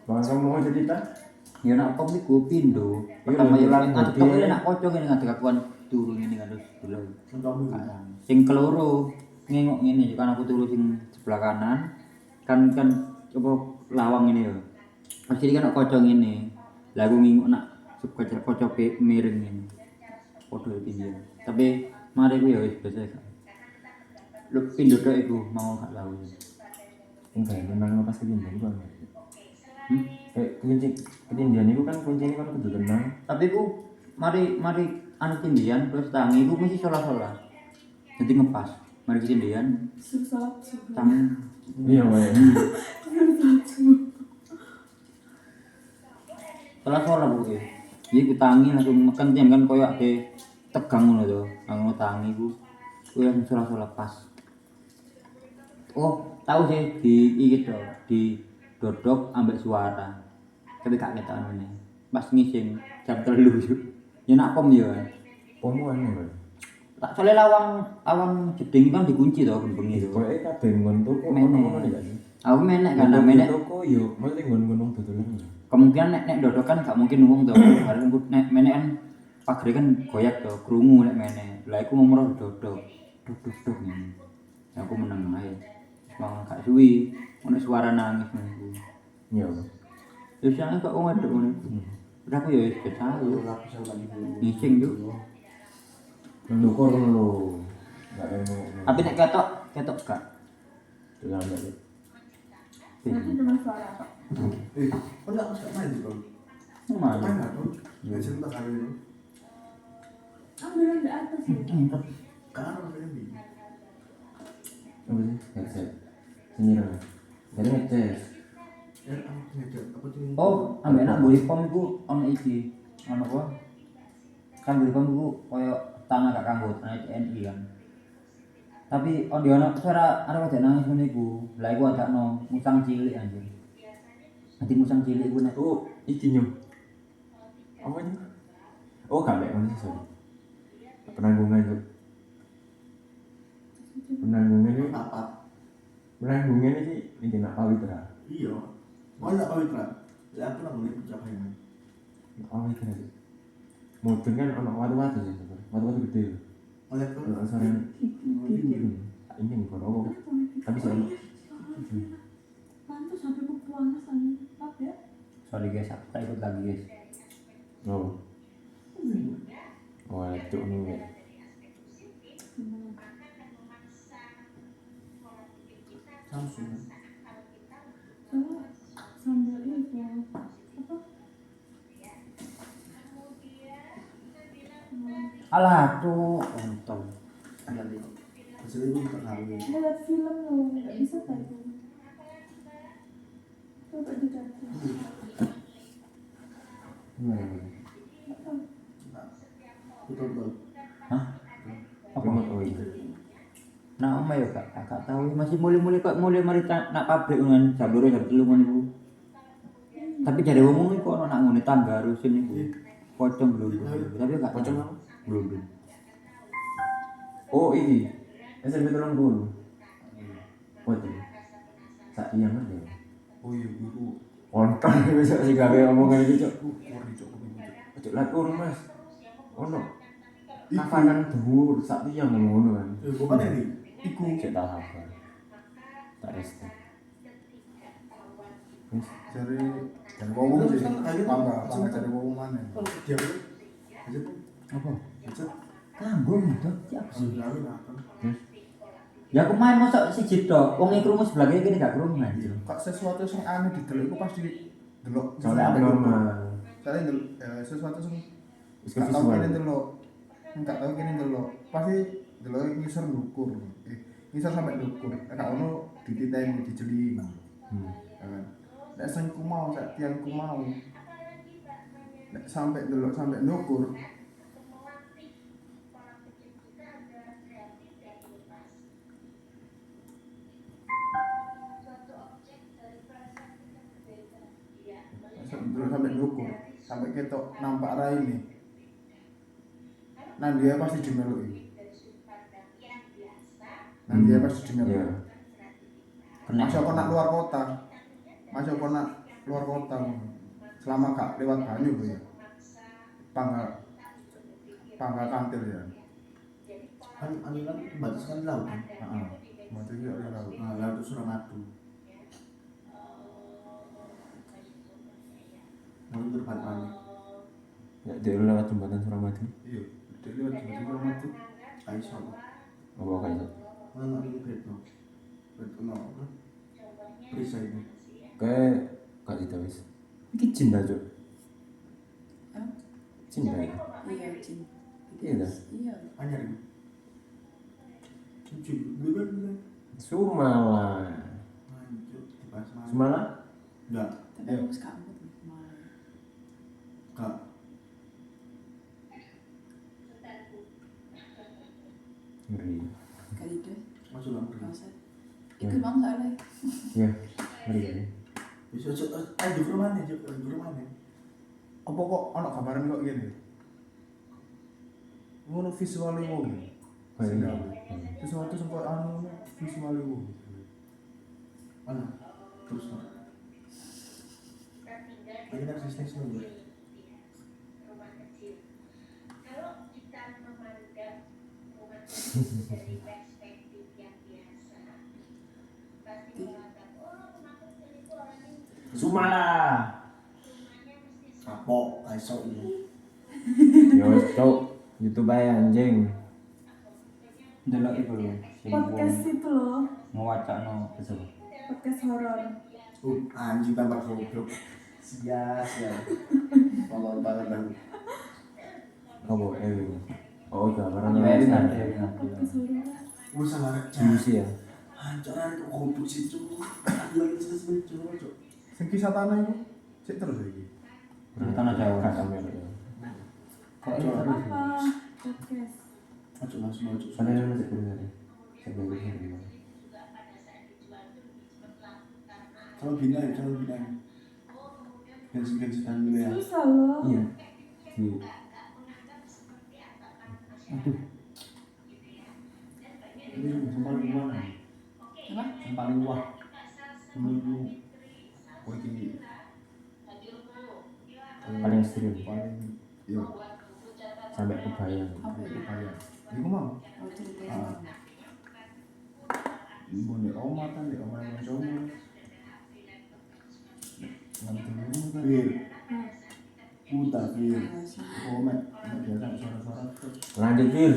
Bang kamu mau cerita? Ya nak pom iku pindo. Iya, Pertama ya bilang ngadep dia- ini nak kocok ini ngadep kakuan turu ngene kan terus dulu. kamu Sing keloro ngengok ngene kan aku turu sing sebelah kanan. Kan coba lawang ini ya. Pasti kan nak kocok ngene. Lah aku ngengok nak kocok miring ini. Podo iki dia. Tapi mari ku ya wis biasa kan. Lu pindo tok iku mau gak lawu. Enggak, menang pas kejadian itu. Kunci ketindihan itu kan kuncinya kan kudu tenang. Tapi ku mari anu tindian terus tangi ku mesti solah-solah. Jadi ngepas. Mari tindian Susah, susah. tangi Iya wae. solah-solah bu. Jadi ku tangi langsung makan tiang kan koyo ade tegang ngono to. Nang tangi ku langsung solah-solah pas. Oh, tahu sih di iki to, di dodok ambek suara. Tapi gak ketok ngene. Pas ngising jam 3 ya nak pom ya. Pomuan ya wae. Tak soalnya lawang jeding kan dikunci to bengi to. Koyoke kabeh nggon toko Menek. ono ya. Aku menek kan menek. Toko yo mesti nggon-nggon dodolan. Kemungkinan nek dodok kan gak mungkin wong to. Karena nek menek kan pagere kan goyak to, krungu nek menek. Lah iku ngomong dodok. Dodok ngene. Aku meneng ae. Wong gak suwi ono suara nangis ngono. Iya. Terus yang kok wong wedok ngono. Udah aku ya wis percaya. Ngising yo. Ndukur lho. Enggak eno. Tapi nek ketok gak. Dolan ya. Nanti cuma suara kok. Kok enggak main sih, Bang? Main. Main enggak, Bang? Ya cinta kali itu. Ambil di atas ya. Karo ini. Apa sih? Headset. Sini lah. Jadi ngecas. Ya, apa tuh? Oh, ambek nak buri pom iku ono iki. Ono apa? Kan buri pom iku koyo tanah gak kanggo tanah TNI kan. Tapi on di ono suara arep ada nangis ngene iku. Lah iku adakno musang cilik anjir. Nanti musang cilik iku nek Oh, iki nyum. Apa ini? Oh, kabeh ngono sih. Sorry. Penanggungan itu. Penanggungan ini Apa? penanggungan ini iki nak pawitra. Iya. Mau enggak pawitra? Ya aku nang ngene capek ini. Pawitra. Mudeng kan ono watu-watu sih. Watu-watu gede. Oleh tuh. Ono sarane. Ini kono. Tapi sih Pantas sampai mau panas aja. Apa ya? sorry guys, aku tak ikut lagi guys. oh. Oh, itu nih. Samsung. Sama sambal itu apa? Alah tuh, untung. Hasilnya itu kita kali. Lihat film loh, nggak bisa kayak itu. Coba dikata. Betul. Hah? Apa? Oh iya. Nah, oma ya gak tahu masih mulai kok mulai mari nak pabrik kan jam 2 jam 3 ngono iku. Tapi jare wong iku ono nak ngene tangga rusin iku. Pocong blundung. Tapi gak Pocong tahu. apa? Blundung. Oh, ini. SMP 30. Waduh. Sak iya kan ya. Oh iya, itu Kontol besok sih gawe omongan iki, Cuk. kori cok. Cuk latur, Mas. Ono. Kafanan dhuwur sak tiyang ngono kan. Bukan ini. Iku. Cek tak hafal. Tak restu. Wis. Cari ngomong sih, tangga cari ngomong mana? Dia itu. Aja tuh. Apa? Aja. Tanggung itu. Siapa sih? Lalu apa? Ya aku main mosok siji tok. Wong iki krungu sebelah kene gak krungu anjir. Kok sesuatu yang aneh di delok itu pasti delok. Soalnya abnormal. Soalnya sesuatu yang Wis nggak tahu visual. kene delok, nggak tahu kene delok, pasti delok ngisor ndukur, ngisor sampai ndukur, nggak ono dititeni dijeli, kan? Nek sing ku mau, sak tiang ku mau, nek sampai delok sampai ndukur, delok sampai ndukur, sampai ketok nampak rai nih. Nah dia pasti dimeluki. Nah dia pasti dimeluki. Iya. Masuk kena luar kota. Masuk kena luar kota. Selama gak lewat banyu bu ya. Panggal kantil ya. Kan anu kan batas kan laut kan. Heeh. Mati iki ora laut. Nah, laut itu Suramadu. Mau terpat panik. Ya, dia lewat jembatan Suramadu. Iya, dia lewat jembatan mati. Aisyah. Apa kayak itu? Mana itu beto? Beto no. Perisai ini. Kayak Kak kita wis. Iki cinta Cuk. Hah? Cinta ya. Iya, Cin. Iya dah. Iya. Anyar ini. Cucu, bukan. Sumala. Lanjut, dibahas mana? Sumala? Enggak, Tapi aku suka amat malah. enggak. Ngeri. Kali itu, Masuk lah, nggak ngeri. usah. Itu bang soalnya. Iya. Ngeri ya. Bisa, ayo ke rumah nih, ke rumah nih. Apa kok ana gambaran kok gini? Ngono visuale wong. Paling Sing enggak. gawe. Sesuatu sempat anu visuale wong. Mana? Terus lah. Lagi ada bisnis nih. Rumah kecil. Kalau kita memandang rumah kecil dari perspektif yang biasa, pasti mengatakan, oh rumah kecil itu orangnya Sumala. rumahnya mesti Kapok, esok ini. Ya wis Cuk. YouTube aja anjing. Delok iku lho. Sing Podcast itu loh, ngewacakno kesel. podcast horor. Anjing tambah goblok. Sia. Tolong banget kan. Apa Oh, gambaran Ya yang ini besar. nanti. Podcast horor. Usah lah, Diusi ya. Hancuran kok goblok sih, Cuk. Aku lagi cerita Cuk. Sing kisah tanah itu sik terus iki. Tanah Jawa. Kamera ya. Kok Cuk? Apa? Podcast. Cuk langsung Cuk. Sana yang masih benar. Saya baru ini. Kalau bina. Ganti tangan dulu ya. Susah loh. Iya. Di Ini yang paling wah. Apa? Yang paling wah. Menurutmu Oh iki paling ekstrim paling yo sampai kebayang. Apa itu? upaya. Iku mau Oh, ceritanya. ibu di rumah kan di rumah yang cowok. Nanti dulu kan. Fir. Puta Fir. Iya sih. Oh, mek biasa suara-suara tuh. Lanjut Fir.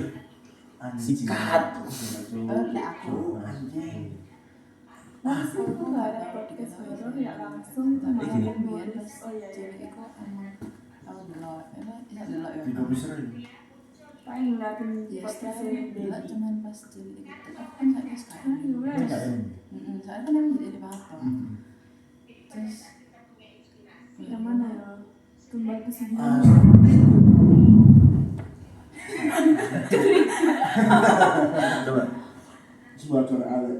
Anjing. Sikat. Nek aku. Anjing. Masa aku nggak ada podcast horor ya langsung Tapi Iki. aku biar pas Oh iya, iya. cewek itu emang aku delok, ya delok ya. Tidak bisa ini. paling ngeliatin Ya podcast setelah ini delok cuman pas cewek itu aku kan nggak bisa ah sekarang. ya Ini kayak wes ini. Soalnya kan emang jadi apa? Terus yang mana ya tumbal Ah, kesedihan Coba. Sebuah suara ale.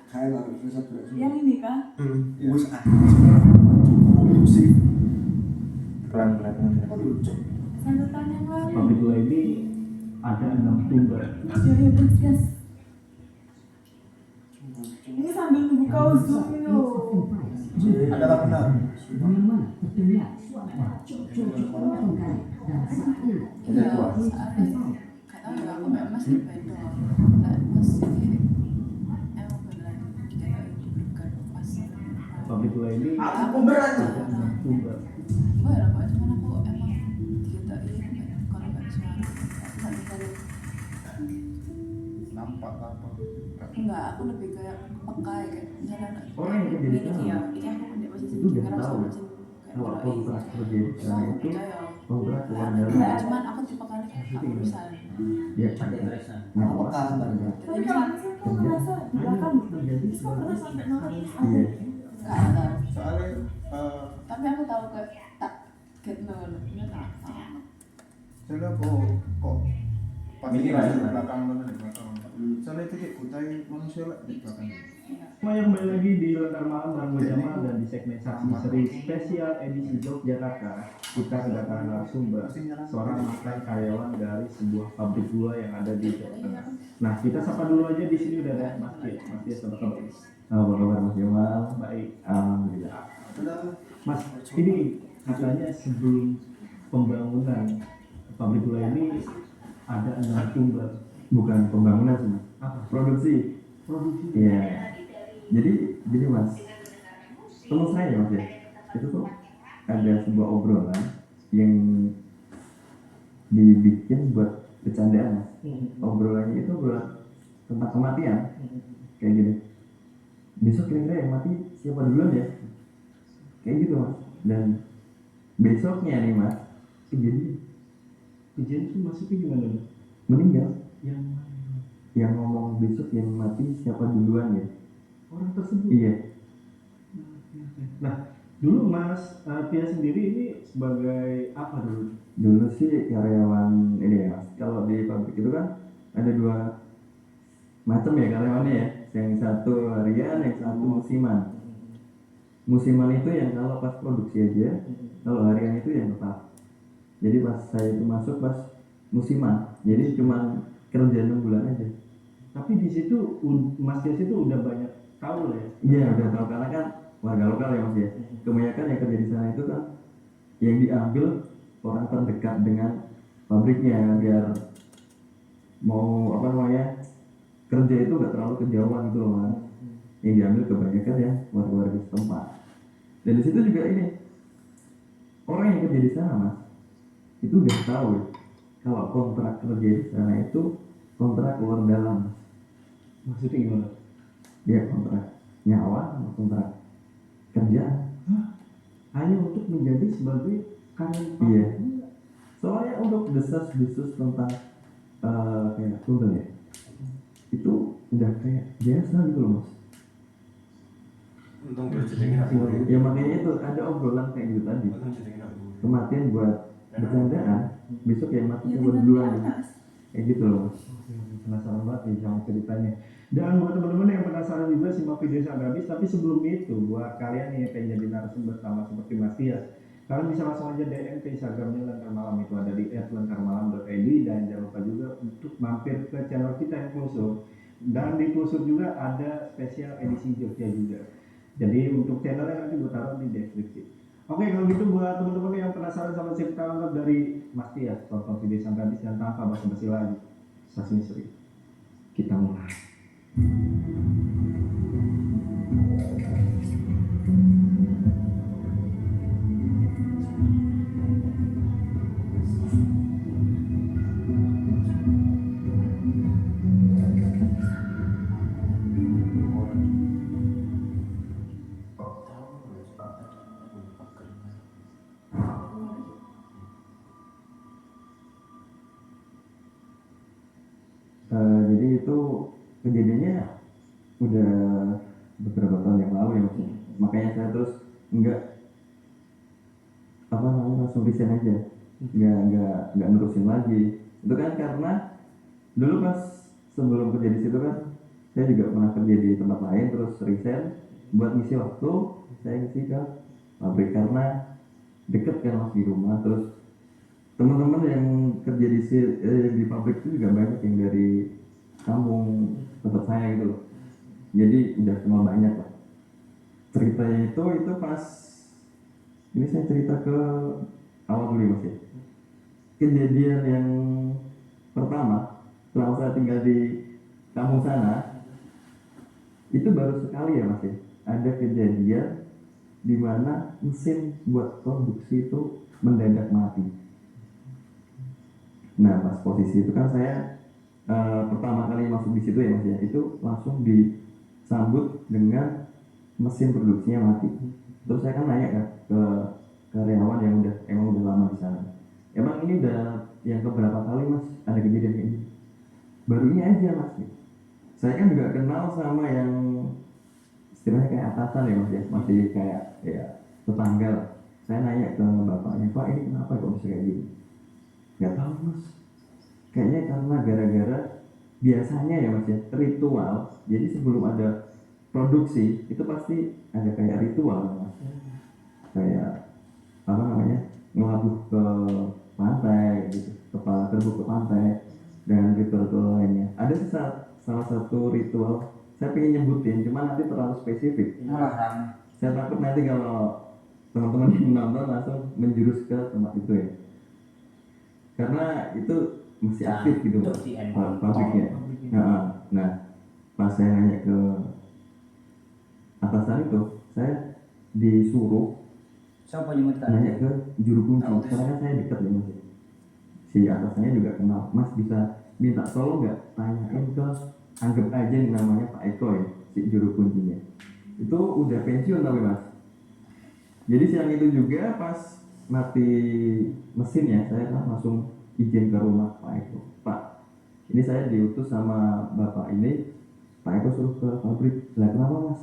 Kayak lah, bisa yang ini kah Wes cukup sih. Pelan-pelan. Kok lucu? santutan yang lain Pabrik gula ini ada 6 sumber. ya ya gas ini sambil nunggu kau zoom ini loh Adalah benar. iya, soalnya kata aku memang masih beda. Nah, pas ini emang beneran kayak bukan pas. Pabrik gula ini Aku pemberat. ada 6 sumber. Oh ya, Pak, cuman aku emang kita ini kalau nggak suara nggak bisa lihat. Nampak apa? Enggak, aku lebih kayak peka ya, kayak misalnya Orang yang kerja di ini sana, ya, ini aku di posisi itu udah karena tahu. aku masih kayak Kalau mulai kontrak kerja di sana aku itu percaya. kontrak keluar Nah, dalam cuman aku tipe kali aku urusan. dia ada Apa ngawas. kan tadi? tapi kalau misalnya kau ngerasa di belakang gitu terus kau pernah sampai nangis Iya. Enggak ada. Soalnya Tapi aku tahu kayak tak get nol. Ini tak. soalnya kok pasti Mikir masih aja. di belakang mana di belakang. Soalnya itu kayak kutai manusia lah di belakang. Iya. Semuanya kembali lagi di Lentar Malam Bang Jamal dan di segmen saksi seri spesial edisi Yogyakarta. Kita kedatangan narasumber seorang mantan karyawan dari sebuah pabrik gula yang ada di Jawa Tengah. Nah, kita sapa dulu aja di sini udah ada Mas Tia. Mas Tia, apa kabar? Apa kabar Mas Jamal? Baik. Alhamdulillah. Mas, ini katanya sebelum pembangunan pabrik gula ini ada 6 sumber. Bukan pembangunan sih Mas. Apa? Produksi. Produksi. Iya. Jadi gini Mas. Teman saya Mas ya. Itu tuh ada sebuah obrolan yang dibikin buat bercandaan Mas. Obrolannya itu obrolan tentang kematian. Kayak gini. Besok kira-kira yang mati siapa duluan ya? kayak gitu mas. Dan besoknya nih mas Kejadian itu maksudnya gimana? meninggal. Yang Yang ngomong besok yang mati siapa duluan ya? orang tersebut. Iya. Nah, dulu Mas Pia sendiri ini sebagai apa dulu? Dulu sih karyawan ini ya mas. Kalau di pabrik itu kan ada dua macam ya karyawannya ya. Yang satu harian, yang satu musiman. Musiman itu yang kalau pas produksi aja, kalau harian itu yang tetap. Jadi pas saya itu masuk pas musiman, jadi cuma kerja 6 bulan aja. Tapi di situ Mas Dias itu udah banyak tahu lah ya. Iya udah tahu karena kan warga lokal ya mas ya. Kebanyakan yang kerja di sana itu kan yang diambil orang terdekat dengan pabriknya biar mau apa namanya kerja itu nggak terlalu kejauhan gitu loh mas. Yang diambil kebanyakan ya warga-warga setempat. Dan di situ juga ini orang yang kerja di sana mas itu udah tahu ya, kalau kontrak kerja di sana itu kontrak luar dalam. Maksudnya gimana? Ya kontrak nyawa sama kontrak kerja. Hanya untuk menjadi sebagai karyawan. Iya. Soalnya untuk desas-desus tentang kayak tuntun ya, itu udah kayak biasa gitu loh mas. Untung gue jadi nggak Ya makanya itu ada obrolan kayak gitu tadi. Kematian buat bercandaan, besok yang mati buat duluan ya. Kayak gitu loh mas. Penasaran banget nih sama ceritanya. Dan buat teman-teman yang penasaran juga simak video sampai habis. Tapi sebelum itu buat kalian nih yang pengen jadi narasumber sama seperti Mas Tias, kalian bisa langsung aja DM ke Instagramnya Lentera Malam, itu ada di @lenteramalam.id. Dan jangan lupa juga untuk mampir ke channel kita yang Klusur. Dan di Klusur juga ada spesial edisi Jogja juga. Jadi untuk channelnya nanti gue taruh di deskripsi. Oke, kalau gitu buat teman-teman yang penasaran sama cerita lengkap dari Mas Tias, tonton video sampai habis dan tanpa basa-basi lagi. Saksi misteri. Kita mulai. Jadi itu kejadiannya udah beberapa tahun yang lalu ya mas. Makanya saya terus nggak apa namanya langsung resign aja, nggak nerusin lagi. Itu kan karena dulu pas sebelum kerja di situ kan saya juga pernah kerja di tempat lain terus resign buat ngisi waktu. Saya ngisi ke pabrik karena deket kan mas di rumah. Terus teman-teman yang kerja di pabrik itu juga banyak yang dari kampung tempat saya gitu loh. Jadi udah kenal banyak lah. Ceritanya itu pas ini saya cerita ke awal dulu mas ya. Kejadian yang pertama selama saya tinggal di kampung sana itu baru sekali ya mas ya. Ada kejadian di mana mesin buat produksi itu mendadak mati. Nah pas posisi itu kan saya pertama kali masuk di situ ya mas ya, itu langsung disambut dengan mesin produksinya mati. Terus saya kan nanya kan ke karyawan yang emang udah lama di sana, emang ini udah yang keberapa kali mas ada kejadian kayak gini? Baru ini aja mas. Saya kan juga kenal sama yang istilahnya kayak atasan ya mas ya, masih kayak ya tetangga lah. Saya nanya ke bapaknya, pak ini kenapa kok bisa kayak gini? Gak tahu mas, kayaknya karena gara-gara biasanya ya mas ya ritual. Jadi sebelum ada produksi itu pasti ada kayak ritual mas, kayak apa namanya ngelabuh ke pantai gitu, kepala terbuk ke pantai dan ritual-ritual lainnya. Ada salah satu ritual saya pengen nyebutin cuma nanti terlalu spesifik. Saya takut nanti kalau teman-teman yang menonton langsung menjurus ke tempat itu ya, karena itu masih aktif gitu pabriknya. Nah pas saya nanya ke atasan itu, saya disuruh nanya ke juru kunci karena kan saya dekat ya mas. Si atasannya juga kenal, mas bisa minta tolong nggak tanyain ke, anggap aja namanya Pak Eko ya, si juru kuncinya itu udah pensiun tapi mas. Jadi siang itu juga pas mati mesin ya, saya kan langsung izin ke rumah Pak Eko. Pak, ini saya diutus sama Bapak ini, Pak Eko suruh ke pabrik. Lah kenapa Mas?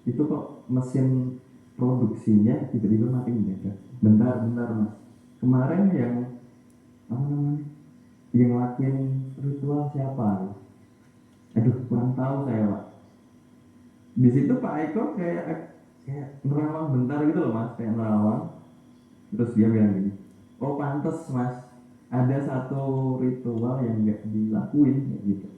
Itu kok mesin produksinya tiba-tiba mati mendadak. Bentar Mas. Kemarin yang apa namanya? Yang ngelakuin ritual siapa? Aduh, kurang tahu saya Pak. Di situ Pak Eko kayak nerawang bentar gitu loh Mas, kayak nerawang. Terus dia bilang gini, oh pantes Mas, ada satu ritual yang nggak dilakuin kayak gitu.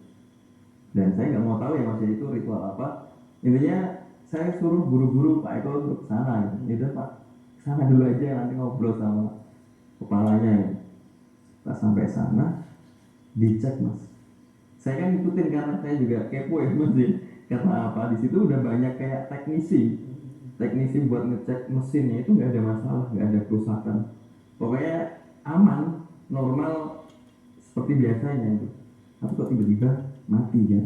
Dan saya nggak mau tahu ya Mas itu ritual apa. Intinya saya suruh buru-buru Pak Eko untuk ke sana gitu. Yaudah Pak, sana dulu aja nanti ngobrol sama kepalanya gitu. Pas sampai sana dicek Mas. Saya kan ngikutin karena saya juga kepo ya Mas ya. Karena apa? Di situ udah banyak kayak teknisi buat ngecek mesinnya itu nggak ada masalah, nggak ada kerusakan, pokoknya aman, normal seperti biasanya itu. Tapi kok tiba-tiba mati kan?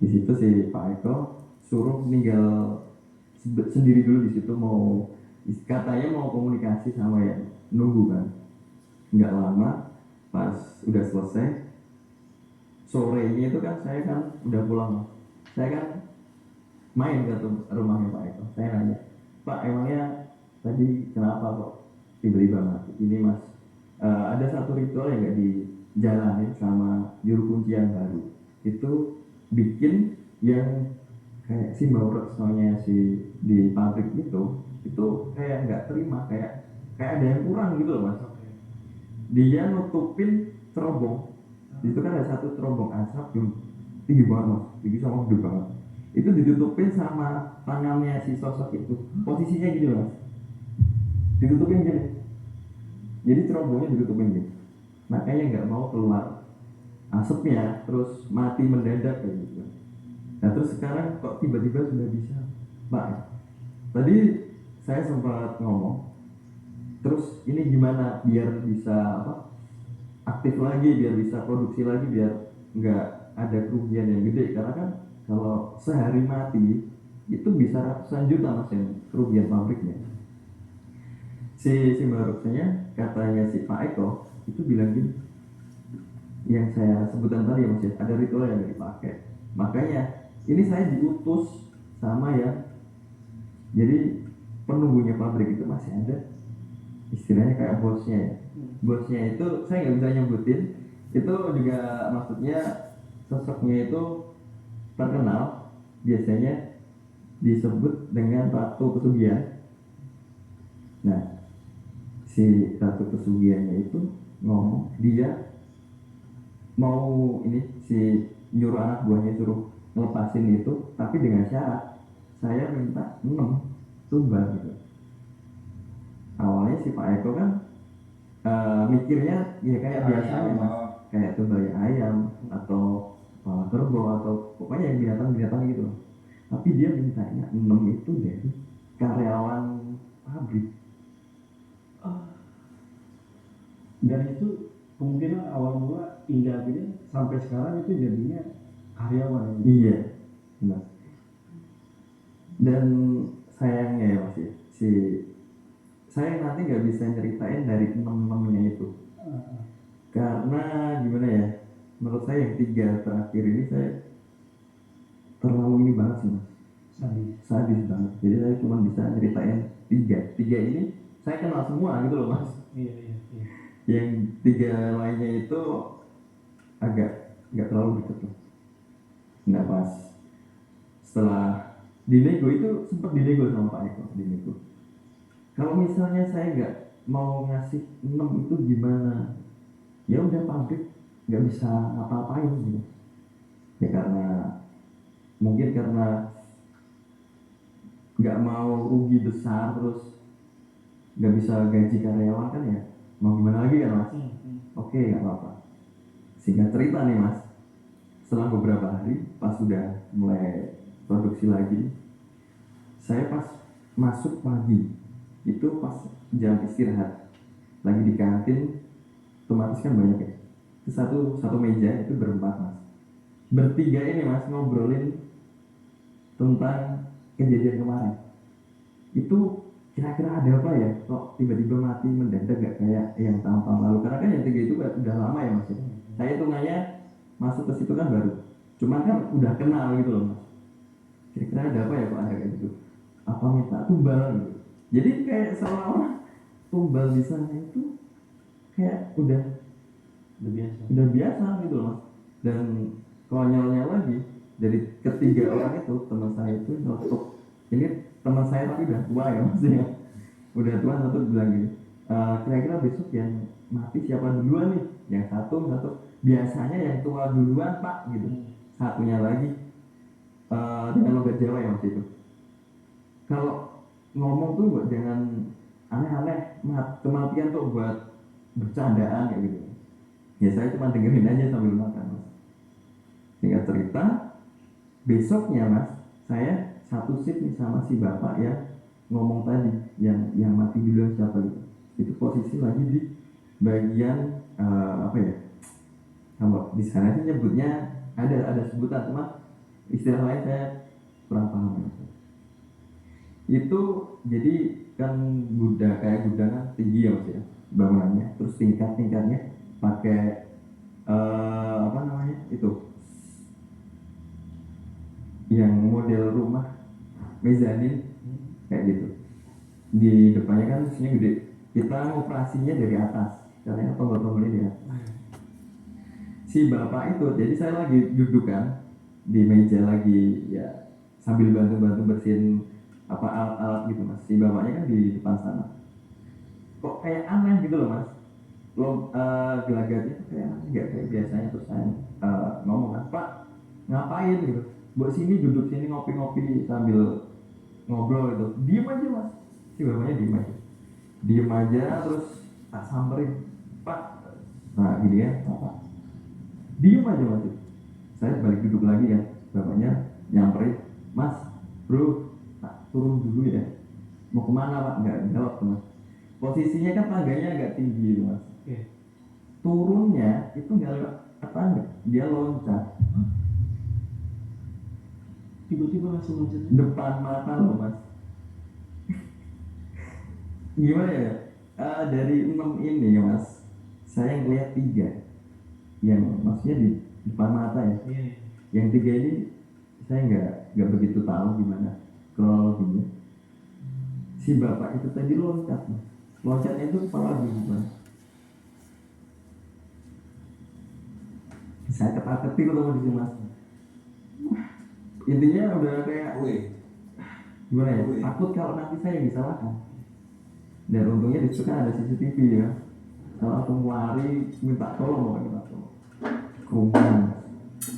Di situ si Pak Eko suruh tinggal sendiri dulu di situ, katanya mau komunikasi sama yang nunggu kan. Nggak lama pas udah selesai sorenya itu kan saya kan udah pulang, saya kan main ke rumahnya Pak Eko. Saya nanya, Pak emangnya tadi kenapa kok tiba-tiba mati? Ini Mas, ada satu ritual yang nggak dijalanin sama juru kunci yang baru. Itu bikin yang kayak si Mbak Retno-nya si di pabrik itu kayak nggak terima, kayak ada yang kurang gitu loh Mas. Dia nutupin cerobong. Di situ kan ada satu cerobong asap yang tinggi banget Mas, tinggi sama gede banget. Itu ditutupin sama tangannya si sosok itu, posisinya gini Mas, ditutupin gini, jadi cerobongnya ditutupin gini, makanya nggak mau keluar asapnya, terus mati mendadak kayak gitu. Nah terus sekarang kok tiba-tiba sudah bisa Pak? Tadi saya sempat ngomong, terus ini gimana biar bisa aktif lagi, biar bisa produksi lagi, biar nggak ada kerugian yang gede, karena kan kalau sehari mati itu bisa ratusan juta Mas yang kerugian pabriknya. Si Mbak katanya si Pak Eko itu bilang gini, yang saya sebutkan tadi Mas ya, ada ritual yang nggak dipakai. Makanya ini saya diutus sama ya, jadi penunggunya pabrik itu masih ada, istilahnya kayak bosnya ya. Bosnya itu saya nggak bisa nyebutin, itu juga maksudnya sosoknya itu terkenal, biasanya disebut dengan Ratu Pesugihan. Nah, si Ratu Pesugihannya itu ngomong dia mau ini si nyuruh anak buahnya suruh ngelepasin itu, tapi dengan syarat saya minta 6 tumbal gitu. Awalnya si Pak Eko kan mikirnya ya kayak biasanya Mas, kayak tumbal ayam atau kepala kerbau atau pokoknya yang binatang-binatang gitu loh. Tapi dia mintanya 6 itu dari karyawan pabrik. Dan itu kemungkinan awal mula hingga akhirnya sampai sekarang itu jadinya karyawan. Iya, benar. Dan sayangnya ya Mas ya, saya nanti nggak bisa nyeritain dari 6-6-nya itu. Karena gimana ya, menurut saya yang 3 terakhir ini saya terlalu ini banget sih Mas, sadis banget. Jadi saya cuma bisa nyeritain 3 ini saya kenal semua gitu loh Mas. Iya. Yang 3 lainnya itu agak nggak terlalu deket loh. Nah pas setelah dinego itu sempat dinego sama Pak Eko, dinego. Kalau misalnya saya nggak mau ngasih 6 itu gimana? Ya udah pabrik nggak bisa ngapa-ngapain gitu. Ya karena mungkin karena nggak mau rugi besar, terus nggak bisa gaji karyawan kan ya, mau gimana lagi kan Mas? Oke, nggak apa-apa. Singkat cerita nih Mas, setelah beberapa hari pas sudah mulai produksi lagi, saya pas masuk pagi itu pas jam istirahat lagi di kantin, otomatis kan banyak ya, itu satu meja itu berempat Mas, bertiga ini Mas ngobrolin tentang kejadian kemarin. Itu kira-kira ada apa ya kok tiba-tiba mati mendadak gak kayak yang tahun-tahun lalu, karena kan yang 3 itu udah lama ya mas ya. Saya hitungannya masuk ke situ kan baru, cuman kan udah kenal gitu loh mas. Kira-kira ada apa ya kok ada kayak gitu, apa minta tumbal gitu. Jadi kayak seolah-olah tumbal di sana itu kayak udah biasa gitu loh mas. Dan konyolnya lagi, dari ketiga orang itu teman saya itu nyotok, ini teman saya tapi udah tua ya mas ya, udah tua, satu bilang gini, kira-kira besok yang mati siapa duluan nih? Yang satu biasanya yang tua duluan pak gitu. Satunya lagi dengan logat Jawa ya mas itu, kalau ngomong tuh jangan aneh-aneh, kematian tuh buat bercandaan kayak gitu. Ya saya cuma dengerin aja sambil makan mas. Singkat cerita, besoknya mas, saya satu shift nih sama si bapak ya ngomong tadi, yang mati duluan siapa gitu. Itu posisi lagi di bagian apa ya, kalau di sana sih nyebutnya ada sebutan, cuma istilah lain saya kurang paham ya. Itu jadi kan kayak gudang tinggi ya mas ya bangunannya, terus tingkat-tingkatnya pakai apa namanya itu yang model rumah mezanin kayak gitu. Di depannya kan mesinnya gede, kita operasinya dari atas karena tombol-tombolnya di atas. Si bapak itu, jadi saya lagi duduk kan di meja lagi ya sambil bantu-bantu bersihin apa alat-alat gitu mas. Si bapaknya kan di depan sana, kok kayak aneh gitu loh mas, gelagatnya kayak nggak kayak biasanya. Terus saya ngomong kan, pak ngapain gitu, buat sini duduk sini ngopi-ngopi sambil ngobrol gitu. Diem aja mas, si bapaknya diem aja. Terus tak samperin, pak, nah gini ya pak, diem aja mas. Saya balik duduk lagi kan, bapaknya nyamperin, mas bro tak turun dulu ya, mau kemana pak? Nggak jawab tuh mas. Posisinya kan tangganya agak tinggi itu mas. Turunnya itu nggak lewat tangga, dia loncat. Tiba-tiba langsung loncat Depan mata loh mas. Gimana ya? Dari 6 ini mas, saya ngeliat 3 yang maksudnya di depan mata ya. Yang 3 ini saya nggak begitu tahu gimana kronologinya. Si bapak itu tadi loncat mas. Loncatnya itu kepala gimana? Saya ketar-ketir loh di sini mas. Intinya udah kayak gimana ya? Takut kalau nanti saya disalahkan. Dan untungnya di situ kan ada CCTV ya. Kalau aku lari minta tolong mau minta tolong.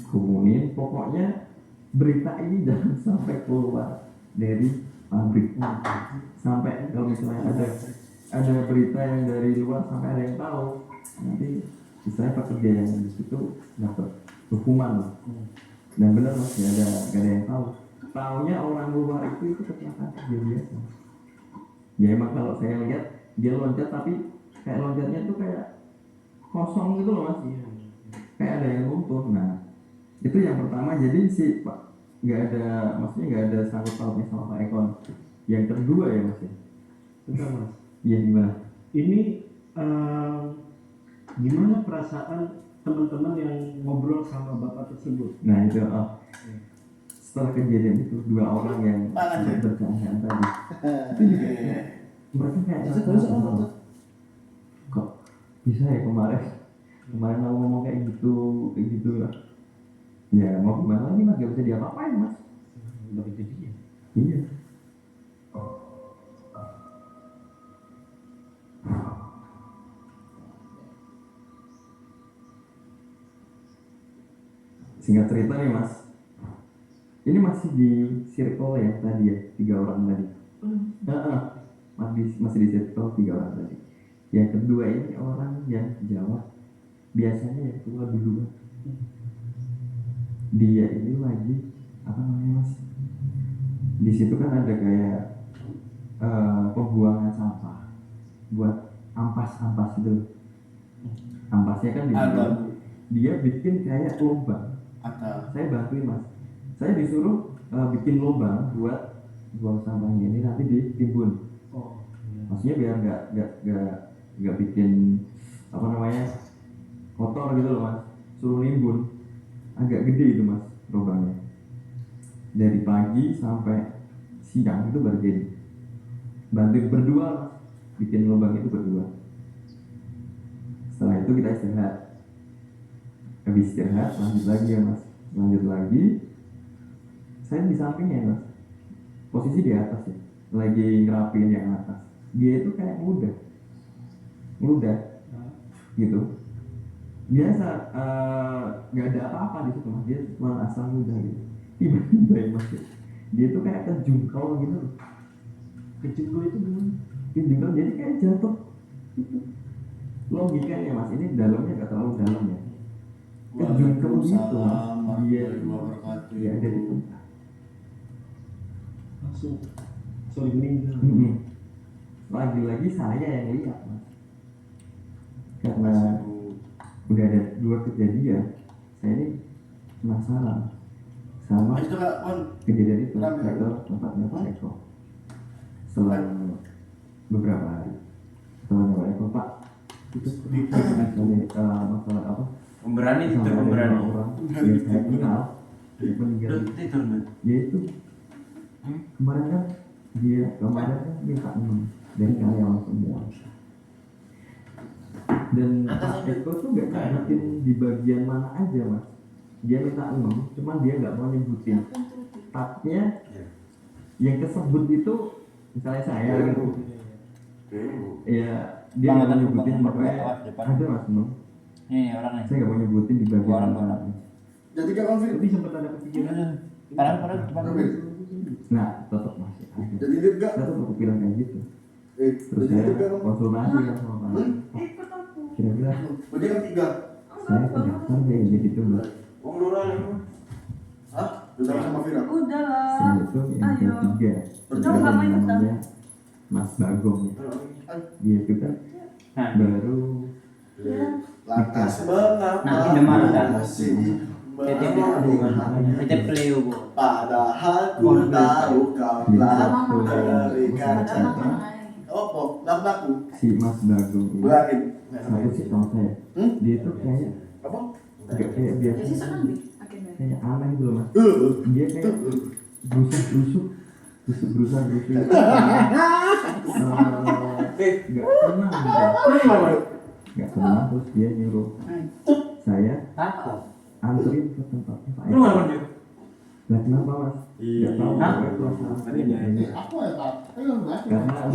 Kerumunin, pokoknya berita ini jangan sampai keluar dari pabrik. Sampai kalau misalnya ada berita yang dari luar sampai ada yang tahu, nanti misalnya pekerja yang di situ dapat hukuman. Dan benar mas, gak ada yang tahu. Taunya orang luar itu kecelakaan kerja biasa. Ya emang kalau saya lihat dia loncat, tapi kayak loncatnya tuh kayak kosong gitu loh mas, kayak ada yang runtuh. Nah itu yang pertama, jadi si pak maksudnya nggak ada sangkut pautnya sama Pak Ekon. Yang kedua ya mas ya. Bentar mas, Iya gimana? ini gimana perasaan teman-teman yang ngobrol sama bapak tersebut? Nah itu setelah kejadian itu 2 orang yang bercandaan tadi itu juga kayak, mereka kayak kok bisa ya kemarin aku ngomong kayak gitu lah. Ya mau gimana lagi mas, gak bisa diapa-apain mas. Udah kejadian. Iya. Singkat cerita nih mas, ini masih di circle ya tadi ya, 3 orang tadi. Masih di circle 3 orang tadi. Yang kedua ini orang yang Jawa, biasanya yang tua dulu. Dia ini lagi apa namanya mas? Di situ kan ada kayak pembuangan sampah buat ampas itu. Ampasnya kan di dia bikin kayak lubang. Saya bantuin mas. Saya disuruh bikin lubang buat buang sampahnya ini nanti ditimbun. maksudnya biar nggak bikin apa namanya kotor gitu loh mas, suruh nimbun agak gede itu mas lubangnya, dari pagi sampai siang itu baru jadi, bantu berdua mas bikin lubang itu berdua. Setelah itu kita istirahat, habis istirahat lanjut lagi ya mas, lanjut lagi. Saya di sampingnya mas, posisi di atas ya, lagi ngerapiin yang atas. Dia itu kayak mudah gitu, biasa nggak ada apa-apa di situ mas, dia cuma asal mudah gitu. Tiba-tiba ya mas, dia itu kayak kejungkal gitu. Kejungkal itu gimana? Kejungkal jadi kayak jatuh gitu. Logikanya mas, ini dalamnya nggak terlalu dalam ya, kejungkal gitu mas, dia ya ada di tempat Langsung sorry meninggal. Lagi-lagi saya yang lihat mas, karena udah ada 2 kejadian, saya ini penasaran sama Ayo coba, Pon. kejadian itu. Rame. Saya ke tempatnya Pak Eko. Selang beberapa hari setelah Pak Eko, Pak itu masalah apa? Pemberani itu Sampai ada pemberani. 2 orang yang saya kenal yang meninggal. Tidur men. Dia itu kemarin kan minta 6 dari karyawan semua. Dan Pak Eko tuh gak nyebutin di bagian mana aja mas, dia minta 6, cuman dia gak mau nyebutin tatnya yang kesebut itu, misalnya saya gitu ya, dia gak mau nyebutin pokoknya ada mas 6. Orang nih. Saya gak mau nyebutin di bagian Orang. mana. Jadi kan konflik. Tapi sempat ada kepikiran. Padahal cuma Nah tetap masih ada. Jadi dia enggak. Saya tuh kepikiran kayak gitu. Terus Jadi saya dia enggak. konsultasi kan sama Pak, Ikut aku. kira-kira Jadi kan 3. saya pendaftar deh jadi itu mas. Wong lurah itu. Hah? Udah sama Vira. Udah lah. Saya itu yang Ayo. ketiga, Udah nggak main namanya Mas Bagong ya. Dia itu kan baru Lantas mengapa Nah, ini mana? masih Titip Leo bu. padahal ku tahu kau telah memberikan Ada cinta. makan. Opo, laku. si Mas Bagong ini Berangin. satu sih tahu saya, dia itu kayak Apa? nggak kayak biasa, Jadi sana bi akhirnya. kayak aneh gitu loh mas. Dia kayak brusuk nggak tenang gitu, nggak tenang. Terus dia nyuruh saya anterin ke tempatnya Pak Eko. Lah kenapa mas? Nggak tahu. Hah? Pak Eko asal. Aku ya tak. Karena